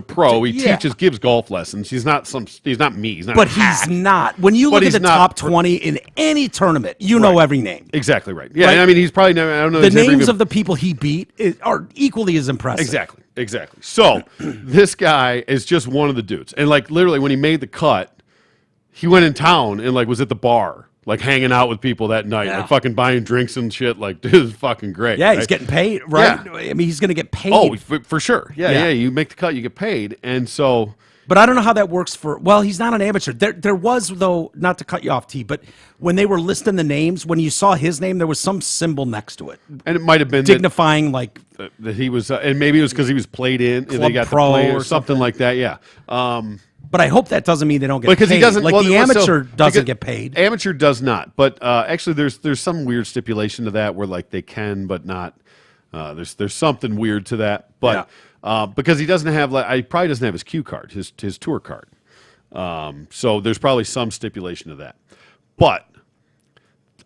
pro. He gives golf lessons. He's not me. He's not.
But he's not. When you look at the top 20 in any tournament, you know every name.
Exactly right. Yeah,
right?
I mean, he's probably never. I don't know
the names of the people he beat are equally as impressive.
Exactly. So this guy is just one of the dudes, and like literally when he made the cut, he went in town and like was at the bar, like hanging out with people that night, like fucking buying drinks and shit. Like, dude, it's fucking great.
Yeah,
right?
he's getting paid, right?
Yeah.
I mean, he's going to get paid.
Oh, for sure. Yeah. You make the cut, you get paid, and so.
But I don't know how that works he's not an amateur. There was, though, not to cut you off, T, but when they were listing the names, when you saw his name, there was some symbol next to it.
And it might have been
dignifying,
that he was, and maybe it was because he was played in, and they got
pro
to play
or
something like that, yeah.
But I hope that doesn't mean they don't get paid.
Because he doesn't,
the amateur doesn't get paid.
Amateur does not, but actually there's some weird stipulation to that where like they can, but not. There's something weird to that, but. Yeah. Because he doesn't have, he probably doesn't have his cue card, his tour card. So there's probably some stipulation to that. But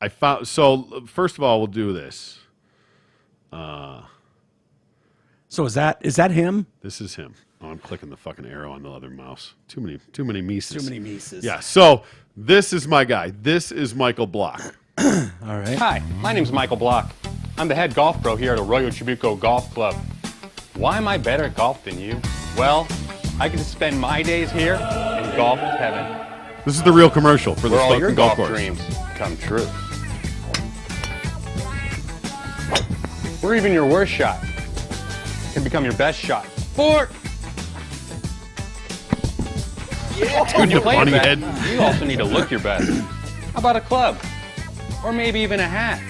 I found, so first of all, we'll do this.
So is that him?
This is him. Oh, I'm clicking the fucking arrow on the other mouse. Too many Mises.
Too many Mises.
Yeah. So this is my guy. This is Michael Block.
All right.
Hi, my name's Michael Block. I'm the head golf pro here at Arroyo Chibuco Golf Club. Why am I better at golf than you? Well, I get to spend my days here in golf heaven.
This is the real commercial for the
where all your golf
course.
dreams come true. Where even your worst shot can become your best shot. Four. Yeah. When you play your best, you also need to look your best. How about a club? Or maybe even a hat.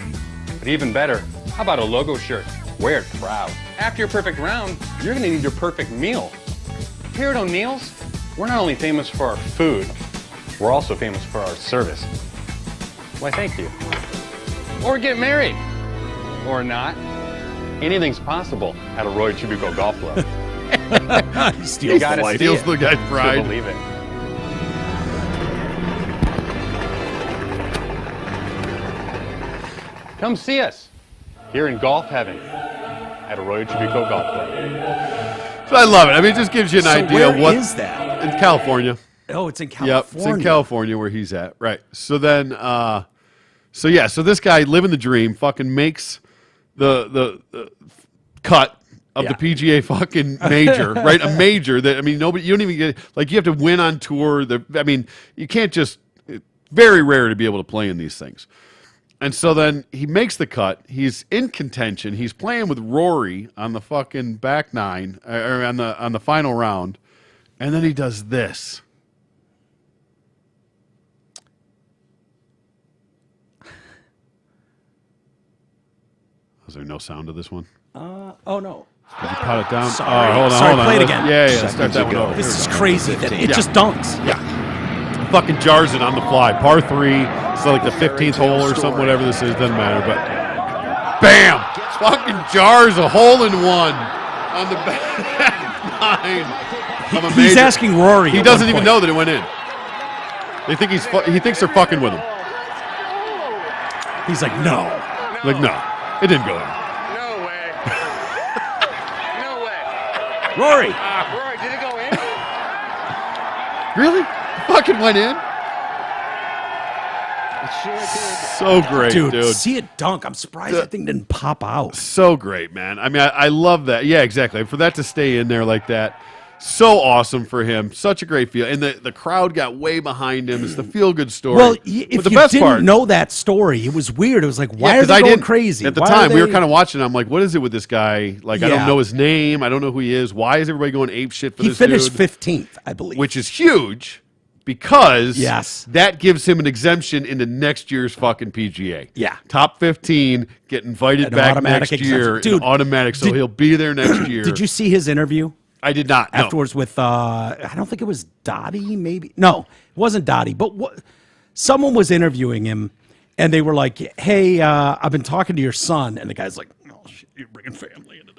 But even better, how about a logo shirt? Wear it proud. After your perfect round, you're going to need your perfect meal. Here at O'Neill's, we're not only famous for our food, we're also famous for our service. Why, thank you. Or get married. Or not. Anything's possible at Arroyo Chibuco Golf Club.
Steals the guy's pride.
Believe it. Come see us here in golf heaven at Arroyo Chibuco Golf Club.
So I love it. I mean, it just gives you an idea of what
is that?
In California.
Oh, it's in California.
Yep, it's in California where he's at. Right. So then, so this guy living the dream, fucking makes the cut of the PGA fucking major, right? A major that, I mean, nobody, you don't even get, like, you have to win on tour. I mean, you can't just, very rare to be able to play in these things. And so then he makes the cut. He's in contention. He's playing with Rory on the fucking back nine, or on the final round. And then he does this. Was there no sound to this one?
Oh, no.
Did you cut it down?
Sorry.
Hold on.
Play it again.
Yeah. Start that one over.
This is crazy that it just dunks.
Yeah. Fucking jars it on the fly. Par 3. So like the 15th hole or something, whatever this is, doesn't matter. But bam, fucking jars a hole in one on the back nine.
He's asking Rory.
He doesn't even know that it went in. They think he thinks they're fucking with him.
He's like, no.
Like, no, it didn't go in.
No way. No way.
Rory.
Rory, did it go in?
Really? It fucking went in?
It sure did.
So great, dude.
See it dunk. I'm surprised that thing didn't pop out.
So great, man. I mean, I love that. Yeah, exactly. For that to stay in there like that, so awesome for him. Such a great feel. And the crowd got way behind him. It's the feel-good story.
Well,
but
if
the
you
best
didn't
part,
know that story, it was weird. It was like, why are
'cause
they
I
going
didn't-
crazy?
At the
Why
time,
are
we were
they-
kind of watching. I'm like, what is it with this guy? Like, I don't
Yeah.
know his name. I don't know who he is. Why is everybody going ape shit for
He
this
finished
dude?
15th, I believe.
Which is huge because
Yes.
that gives him an exemption into next year's fucking PGA.
Yeah.
Top 15, get invited
An
back
automatic
next year.
exemption. Dude,
Automatic, so he'll be there next year.
Did you see his interview?
I did not. No.
Afterwards with, I don't think it was Dottie, maybe. No, it wasn't Dottie, but someone was interviewing him, and they were like, hey, I've been talking to your son. And the guy's like, oh, shit, you're bringing family into this.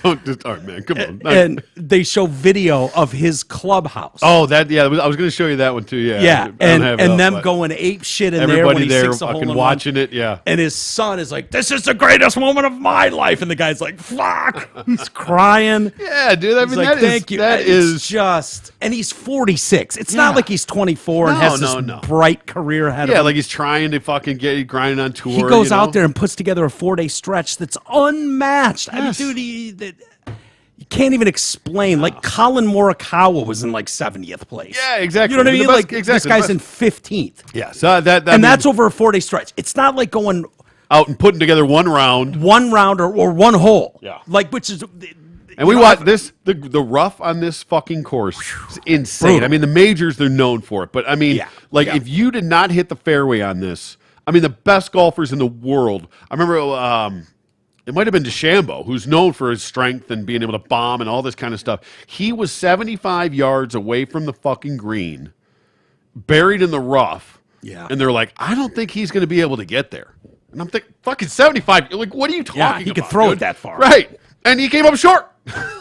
Don't just, all right, man, come on.
And they show video of his clubhouse.
Oh, that, yeah, I was going to show you that one too, yeah.
Yeah,
I don't have it
and
up,
them
but
going ape shit in there
everybody
when he
there
sinks a hole
fucking
in
watching
one.
it, yeah.
And his son is like, this is the greatest moment of my life. And the guy's like, fuck. He's crying.
Yeah, dude, I
He's
mean,
like,
that is,
thank you.
that
It's
is,
just, and he's 46. It's
Yeah.
not like he's 24 and
No,
has this
no.
bright career ahead of
yeah,
him.
like he's trying to fucking get grinding on tour.
He goes
you know?
out there and puts together a 4-day stretch that's unmatched.
Yes.
I mean, dude, you can't even explain. Like Colin Morikawa was in like 70th place.
Yeah, exactly.
You know what I
The
mean?
best-
Like
exactly,
this
the
guy's
best.
in 15th.
Yeah, so that
And
means
that's over a 4-day stretch. It's not like going
out and putting together one round.
one round or one hole.
Yeah.
Like, which is.
And we watched this, the rough on this fucking course is insane.
Brutal.
I mean, the majors, they're known for it. But, I mean,
Yeah,
like,
yeah.
if you did not hit the fairway on this, I mean, the best golfers in the world, I remember it might have been DeChambeau, who's known for his strength and being able to bomb and all this kind of stuff. He was 75 yards away from the fucking green, buried in the rough.
Yeah.
And they're like, I don't think he's going to be able to get there. And I'm thinking, fucking 75. Like, what are you talking about?
he could throw it that far.
Right. And he came up short.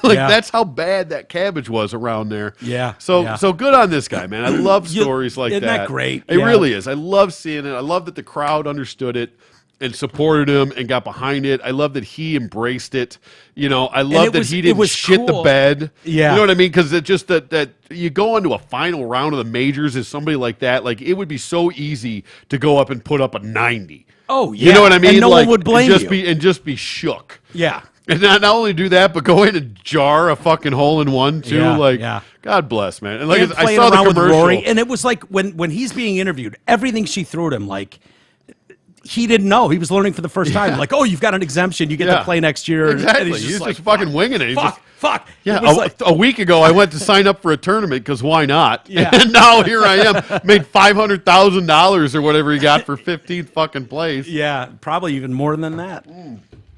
Like,
Yeah.
that's how bad that cabbage was around there.
Yeah,
So
yeah.
so good on this guy, man. I love stories like
isn't
that.
that great?
It
Yeah.
really is. I love seeing it. I love that the crowd understood it and supported him and got behind it. I love that he embraced it. You know, I love that he didn't shit the
cool.
bed.
Yeah.
You know what I mean? Because it just that you go into a final round of the majors as somebody like that, like it would be so easy to go up and put up a 90.
Oh, yeah.
You know what I mean?
And no
like,
one would blame
and just
you.
and just be shook.
Yeah.
And not only do that, but go in and jar a fucking hole in one too.
Yeah,
like,
yeah.
God bless, man. And like
And
I
playing
saw the
around with
commercial.
Rory, and it was like when he's being interviewed, everything she threw at him, like he didn't know. He was learning for the first time.
Yeah.
Like, oh, you've got an exemption. You get
Yeah.
to play next year.
Exactly.
And he's
He's
like,
just fucking winging it. He's
Fuck,
just-
fuck.
Yeah,
It was like,
a week ago I went to sign up for a tournament because why not?
Yeah.
And now here I am, made $500,000 or whatever he got for 15th fucking place.
yeah, probably even more than that.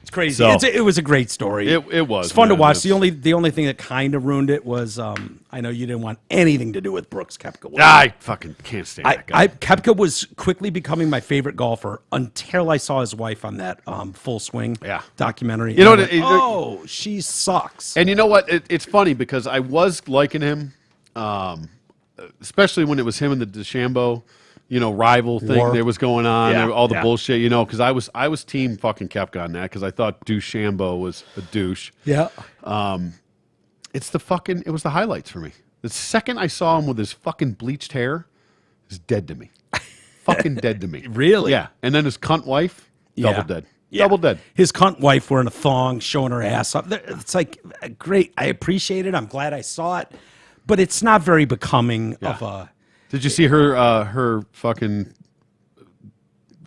It's crazy.
So-
It was a great story.
It was.
It's fun to
man.
watch.
It's-
The only thing that kind of ruined it was I know you didn't want anything to do with Brooks Koepka.
I fucking can't stand that guy.
Koepka was quickly becoming my favorite golfer until I saw his wife on that Full Swing documentary.
You know
And
what,
I went, oh, she sucks.
And you know what? It's funny because I was liking him, especially when it was him and the DeChambeau, rival thing
War.
that was going on,
Yeah,
all the
yeah.
bullshit, because I was team fucking Koepka on that because I thought DeChambeau was a douche.
Yeah.
It was the highlights for me. The second I saw him with his fucking bleached hair, it's dead to me. Fucking dead to me.
Really?
Yeah. And then his cunt wife, double
Yeah.
dead.
Yeah.
Double dead.
His cunt wife wearing a thong, showing her ass up. It's like great. I appreciate it. I'm glad I saw it, but it's not very becoming of a.
Did you see her fucking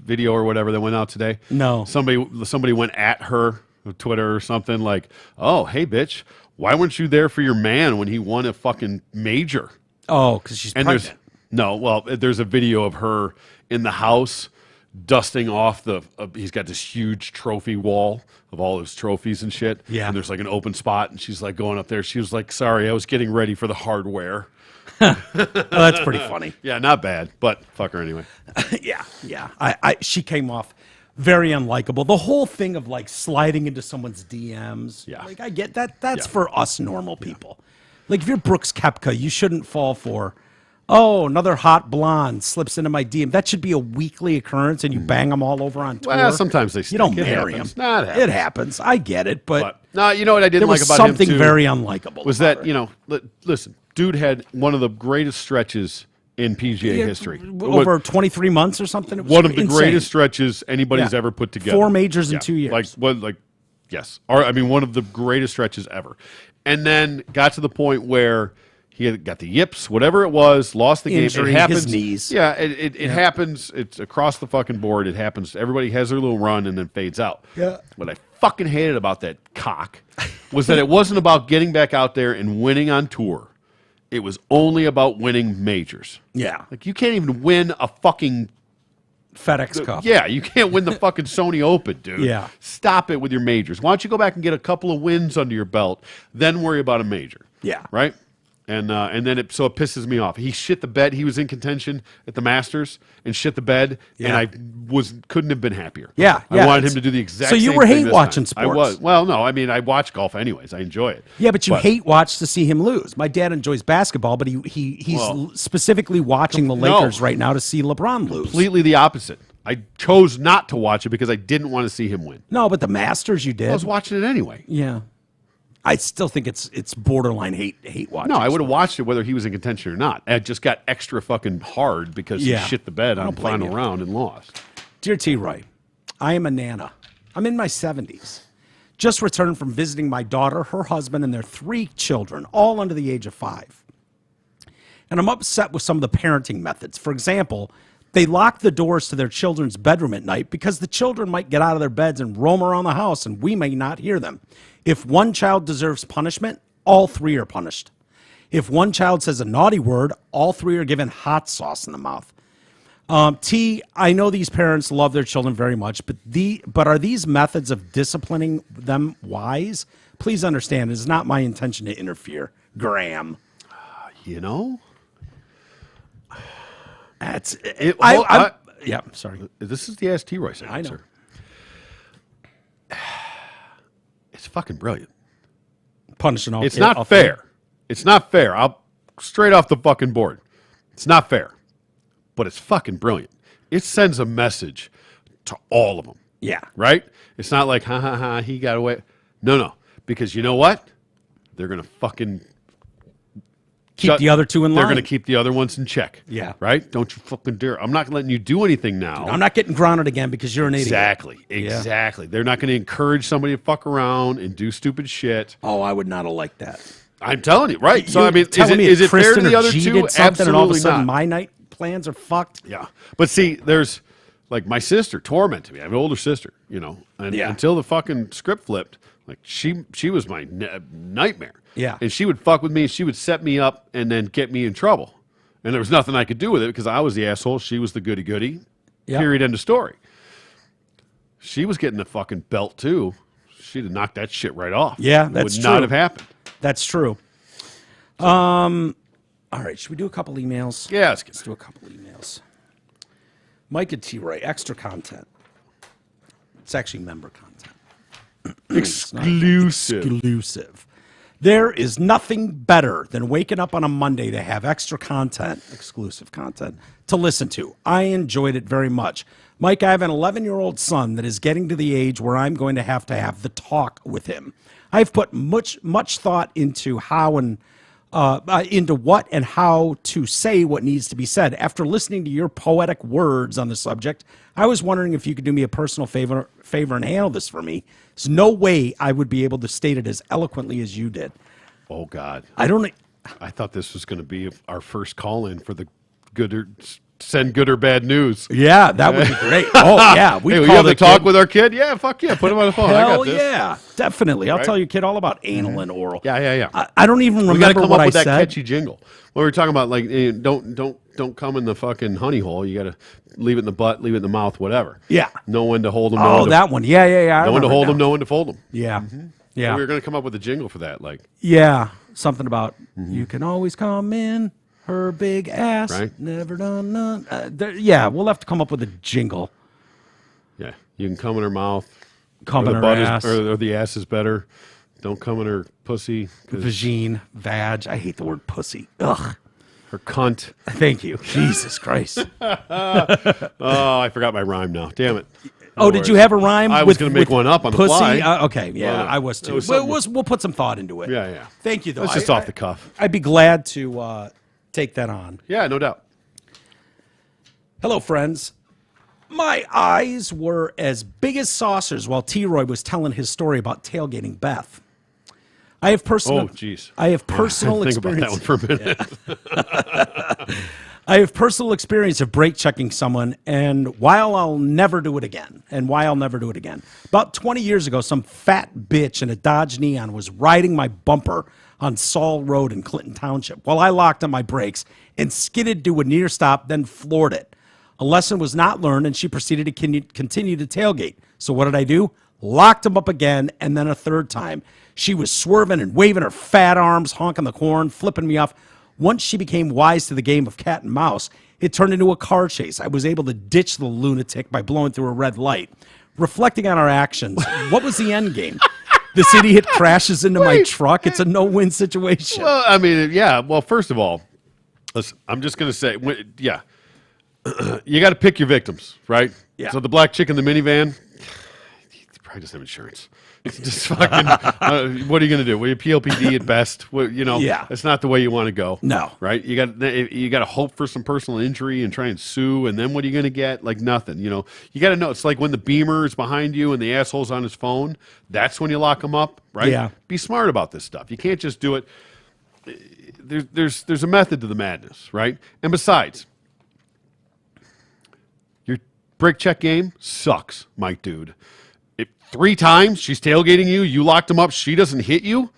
video or whatever that went out today?
No.
Somebody went at her on Twitter or something like, "Oh, hey bitch, why weren't you there for your man when he won a fucking major?"
Oh, because she's
And
pregnant.
there's a video of her in the house dusting off he's got this huge trophy wall of all his trophies and shit.
Yeah.
And there's like an open spot and she's like going up there. She was like, "Sorry, I was getting ready for the hardware."
That's pretty funny.
Yeah, not bad, but fuck her anyway.
Yeah. She came off very unlikable. The whole thing of like sliding into someone's DMs.
Yeah.
Like I get that. That's for us normal people. Like if you're Brooks Koepka, you shouldn't fall for, oh, another hot blonde slips into my DM. That should be a weekly occurrence, and you bang them all over on tour.
Well, sometimes they
you don't
stink. It
marry them.
happens. Nah, it happens.
It happens. I get it, but
no, you know what I didn't
there was
like about him
something
too
very unlikable.
was
about
that
her.
you know, listen, dude had one of the greatest stretches in PGA history.
Over 23 months or something. It was
One of the
insane.
greatest stretches anybody's
Yeah.
ever put together.
4 majors in 2 years.
Yes. Or, I mean, one of the greatest stretches ever. And then got to the point where he had got the yips, whatever it was, lost the
Injury,
game. It happens.
his knees.
Yeah, it happens. It's across the fucking board. It happens. Everybody has their little run and then fades out.
Yeah.
What I fucking hated about that cock was that it wasn't about getting back out there and winning on tour. It was only about winning majors.
Yeah.
Like, you can't even win a fucking
FedEx Cup.
yeah, you can't win the fucking Sony Open, dude.
Yeah.
Stop it with your majors. Why don't you go back and get a couple of wins under your belt, then worry about a major.
Yeah.
Right? And then it pisses me off. He shit the bed. He was in contention at the Masters and shit the bed,
Yeah.
and I couldn't have been happier.
Yeah,
I
wanted
wanted him to do the exact
So
same
you
thing.
were hate
this
watching
time. I
sports.
was. Well, no, I mean, I watch golf anyways. I enjoy it.
Yeah, but you hate watch to see him lose. My dad enjoys basketball, but he's
Well,
specifically watching the
no.
Lakers right now to see LeBron lose.
Completely the opposite. I chose not to watch it because I didn't want to see him win.
No, but the Masters you did.
I was watching it anyway.
Yeah. I still think it's borderline hate watching.
No, I would have watched it whether he was in contention or not. It just got extra fucking hard because
Yeah.
he shit the bed
I
on
don't blame
final
you.
round and lost.
Dear T. Roy, I am a nana. I'm in my 70s. Just returned from visiting my daughter, her husband, and their 3 children, all under the age of 5. And I'm upset with some of the parenting methods. For example, they lock the doors to their children's bedroom at night because the children might get out of their beds and roam around the house and we may not hear them. If one child deserves punishment, all 3 are punished. If one child says a naughty word, all 3 are given hot sauce in the mouth. T, I know these parents love their children very much, but are these methods of disciplining them wise? Please understand, it is not my intention to interfere. Graham.
You know?
That's yeah, sorry.
This is the Ask T-Roy segment,
I know.
sir. It's fucking brilliant.
Punishing all
It's not fair. It's not fair. I'll straight off the fucking board. It's not fair. But it's fucking brilliant. It sends a message to all of them.
Yeah.
Right? It's not like, ha ha ha, he got away. No. Because you know what? They're going to fucking
Keep the other 2 in line.
They're going to keep the other ones in check.
Yeah.
Right? Don't you fucking dare. I'm not letting you do anything now.
I'm not getting grounded again because you're an idiot.
Exactly. They're not going to encourage somebody to fuck around and do stupid shit.
Oh, I would not have liked that.
I'm telling you, right? So,
You're
I mean,
telling me
is
if
it fair to
Kristen
the
or
other
G
2?
did something and all of a
Absolutely
sudden
not.
my night plans are fucked?
Yeah. But see, there's like my sister tormented me. I have an older sister, you know, and until the fucking script flipped, like she was my nightmare.
Yeah.
And she would fuck with me. She would set me up and then get me in trouble. And there was nothing I could do with it because I was the asshole. She was the goody-goody.
Yeah.
Period. End of story. She was getting the fucking belt too. She'd have knocked that shit right off.
Yeah,
It
that's
would
true.
not have happened.
That's true. All right, should we do a couple emails?
Yeah,
Let's do a couple emails. Mike and T-Ray, extra content. It's actually member content. Exclusive. There is nothing better than waking up on a Monday to have extra content, exclusive content, to listen to. I enjoyed it very much. Mike, I have an 11-year-old son that is getting to the age where I'm going to have the talk with him. I've put much thought into how and into what and how to say what needs to be said. After listening to your poetic words on the subject, I was wondering if you could do me a personal favor and handle this for me. There's no way I would be able to state it as eloquently as you did.
Oh God.
I don't.
I thought this was going to be our first call-in for the send good or bad news.
Yeah, that would be great. Oh yeah,
We have to talk with our kid. Yeah, fuck yeah, put him on the phone. I
Hell
got this.
yeah, definitely. I'll
Right?
tell your kid all about anal and oral.
Yeah.
I don't even
We got to
remember
come
what
up
I
with that
said.
catchy jingle. Well, we were talking about like don't come in the fucking honey hole. You got to leave it in the butt, leave it in the mouth, whatever.
Yeah.
Know when to hold them.
Oh, that one. Yeah. I
Know when to
remember
hold
now.
them. Know when to fold them.
Yeah. Yeah.
And we were going to come up with a jingle for that. Like
Yeah, something about you can always come in Her big ass,
Right.
never done none. Yeah, we'll have to come up with a jingle.
Yeah, you can come in her mouth.
Come
or
in
the
her
butt
ass.
or the ass is better. Don't come in her pussy. 'Cause
Vagine, vag. I hate the word pussy. Ugh.
her cunt.
Thank you. Jesus Christ.
Oh, I forgot my rhyme now. Damn it.
Oh, did you have a rhyme?
I was going to make one up on the
pussy?
fly.
Okay, yeah,
Well,
I was too.
it was something-
We'll put some thought into it.
Yeah.
Thank you, though.
That's just off the cuff.
I'd be glad to take that on.
Yeah, no doubt.
Hello, friends. My eyes were as big as saucers while T-Roy was telling his story about tailgating Beth. I have personal.
Oh, jeez.
I have personal
Think about
experience.
that one for a minute.
I have personal experience of brake checking someone, and while I'll never do it again, about 20 years ago, some fat bitch in a Dodge Neon was riding my bumper on Saul Road in Clinton Township while I locked on my brakes and skidded to a near stop, then floored it. A lesson was not learned, and she proceeded to continue to tailgate. So what did I do? Locked him up again, and then a third time. She was swerving and waving her fat arms, honking the horn, flipping me off. Once she became wise to the game of cat and mouse, it turned into a car chase. I was able to ditch the lunatic by blowing through a red light. Reflecting on our actions, what was the end game? This idiot crashes into my truck. It's a no-win situation.
Well, I mean, yeah. Well, first of all, listen, I'm just going to say, yeah. You got to pick your victims, right?
Yeah.
So the black chick in the minivan, he probably doesn't have insurance. Just fucking. What are you going to do? Well, you PLPD at best. Well,
Yeah.
That's not the way you want to go.
No.
Right? You got to hope for some personal injury and try and sue, and then what are you going to get? Like nothing. You got to know. It's like when the Beamer is behind you and the asshole's on his phone. That's when you lock him up, right?
Yeah.
Be smart about this stuff. You can't just do it. There's a method to the madness, right? And besides, your brake check game sucks, Mike, dude. If 3 times she's tailgating you, you locked him up, she doesn't hit you.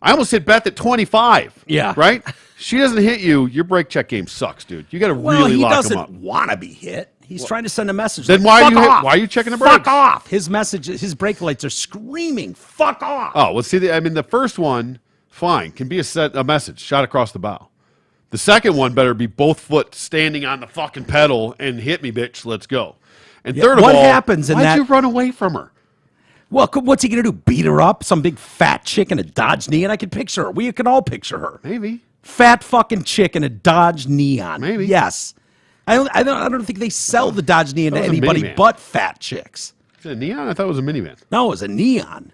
I almost hit Beth at 25.
Yeah.
Right? She doesn't hit you, your brake check game sucks, dude. You got to
Well,
really
he
lock him up.
doesn't want to be hit. He's trying to send a message.
Then
like,
why are you checking the
Fuck
brakes?
off. His message, his brake lights are screaming, fuck off.
Oh, well, see, the first one, fine, can be a message shot across the bow. The second one better be both foot standing on the fucking pedal and hit me, bitch, let's go. And third of
what
all,
happens in
why'd
that-
you run away from her?
Well, what's he going to do? Beat her up? Some big fat chick in a Dodge Neon? I can picture her. We can all picture her.
Maybe.
Fat fucking chick in a Dodge Neon.
Maybe.
Yes. I don't think they sell the Dodge Neon to
was a
anybody
minivan.
but fat chicks.
Is it a Neon? I thought it was a minivan.
No, it was a Neon.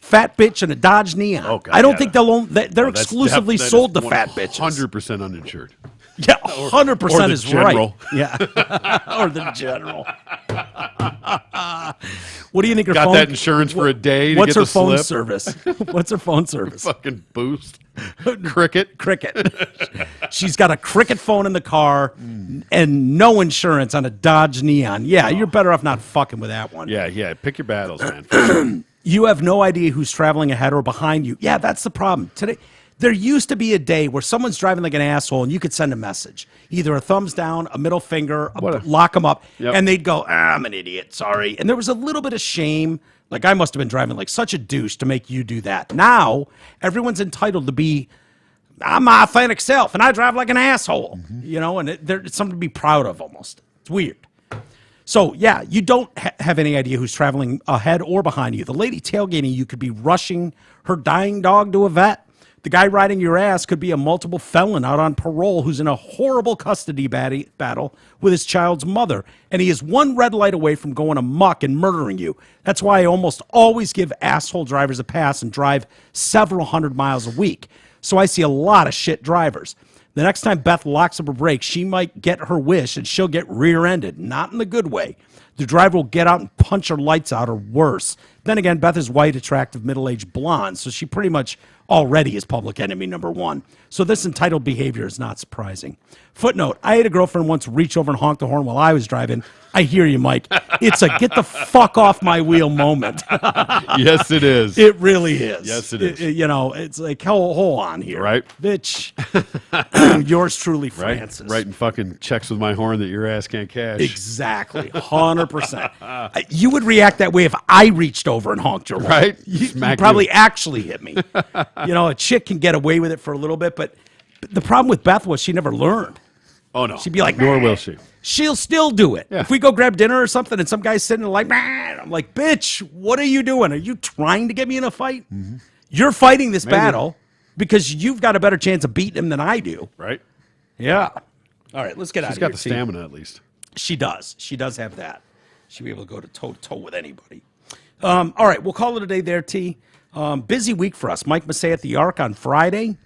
Fat bitch in a Dodge Neon.
Oh, God,
I don't
yeah.
think they'll own. They're
That's
exclusively
that
sold to
is
fat bitches.
100% uninsured.
Yeah, 100%
or the
is
general.
right. Yeah, or the general. What do you think? Her
Got
phone,
that insurance for a day to
What's
get
her
the
phone
slip?
service? What's her phone service?
Fucking boost. Cricket.
Cricket. She's got a Cricket phone in the car and no insurance on a Dodge Neon. Yeah, you're better off not fucking with that one.
Yeah. Pick your battles, man.
You have no idea who's traveling ahead or behind you. Yeah, that's the problem. Today, there used to be a day where someone's driving like an asshole and you could send a message, either a thumbs down, a middle finger, lock them up,
Yep.
and they'd go, I'm an idiot, sorry. And there was a little bit of shame. Like, I must have been driving like such a douche to make you do that. Now, everyone's entitled to be, I'm my authentic self, and I drive like an asshole, and it's something to be proud of almost. It's weird. So, yeah, you don't have any idea who's traveling ahead or behind you. The lady tailgating you could be rushing her dying dog to a vet. The guy riding your ass could be a multiple felon out on parole who's in a horrible custody battle with his child's mother, and he is one red light away from going amok and murdering you. That's why I almost always give asshole drivers a pass and drive several hundred miles a week. So I see a lot of shit drivers. The next time Beth locks up her brakes, she might get her wish and she'll get rear-ended, not in the good way. The driver will get out and punch her lights out or worse. Then again, Beth is white, attractive, middle-aged blonde, so she pretty much already is public enemy number one. So this entitled behavior is not surprising. Footnote, I had a girlfriend once reach over and honk the horn while I was driving. I hear you, Mike. It's a get the fuck off my wheel moment.
Yes, it is.
It really is.
Yes, it is.
It's like, hold on here.
Right.
Bitch. Yours truly,
Right?
Francis.
Writing fucking checks with my horn that your ass can't cash.
Exactly. 100%. You would react that way if I reached over and honked your horn.
Right?
You
Smack
probably
you.
actually hit me. A chick can get away with it for a little bit, but the problem with Beth was she never learned.
Oh, no.
She'd be like,
nor will she.
She'll still do it.
Yeah.
If we go grab dinner or something and some guy's sitting there like, man, I'm like, bitch, what are you doing? Are you trying to get me in a fight? Mm-hmm. You're fighting this battle because you've got a better chance of beating him than I do.
Right?
Yeah. All right, let's get out of here.
She's got the stamina, at least.
She does. She does have that. She'll be able to go to toe-to-toe with anybody. All right, we'll call it a day there, T. Busy week for us. Mike Massey at the Arc on Friday.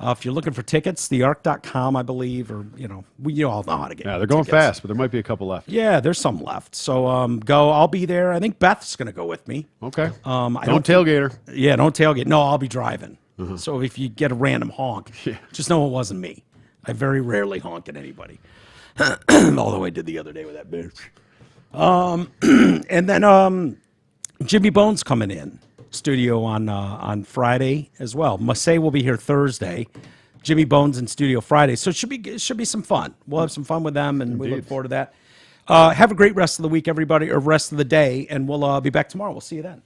If you're looking for tickets, thearc.com, I believe, or, you all know how to get
Yeah, they're going
tickets.
fast, but there might be a couple left.
Yeah, there's some left. So go. I'll be there. I think Beth's going to go with me.
Okay.
I
don't tailgate her.
Yeah, don't tailgate. No, I'll be driving. So if you get a random honk, just know it wasn't me. I very rarely honk at anybody. Although I did the other day with that bitch. And then Jimmy Bone's coming in studio on Friday as well. Massey will be here Thursday. Jimmy Bone's in studio Friday. So it should be some fun. We'll have some fun with them, and we look forward to that. Have a great rest of the week, everybody, or rest of the day, and we'll be back tomorrow. We'll see you then.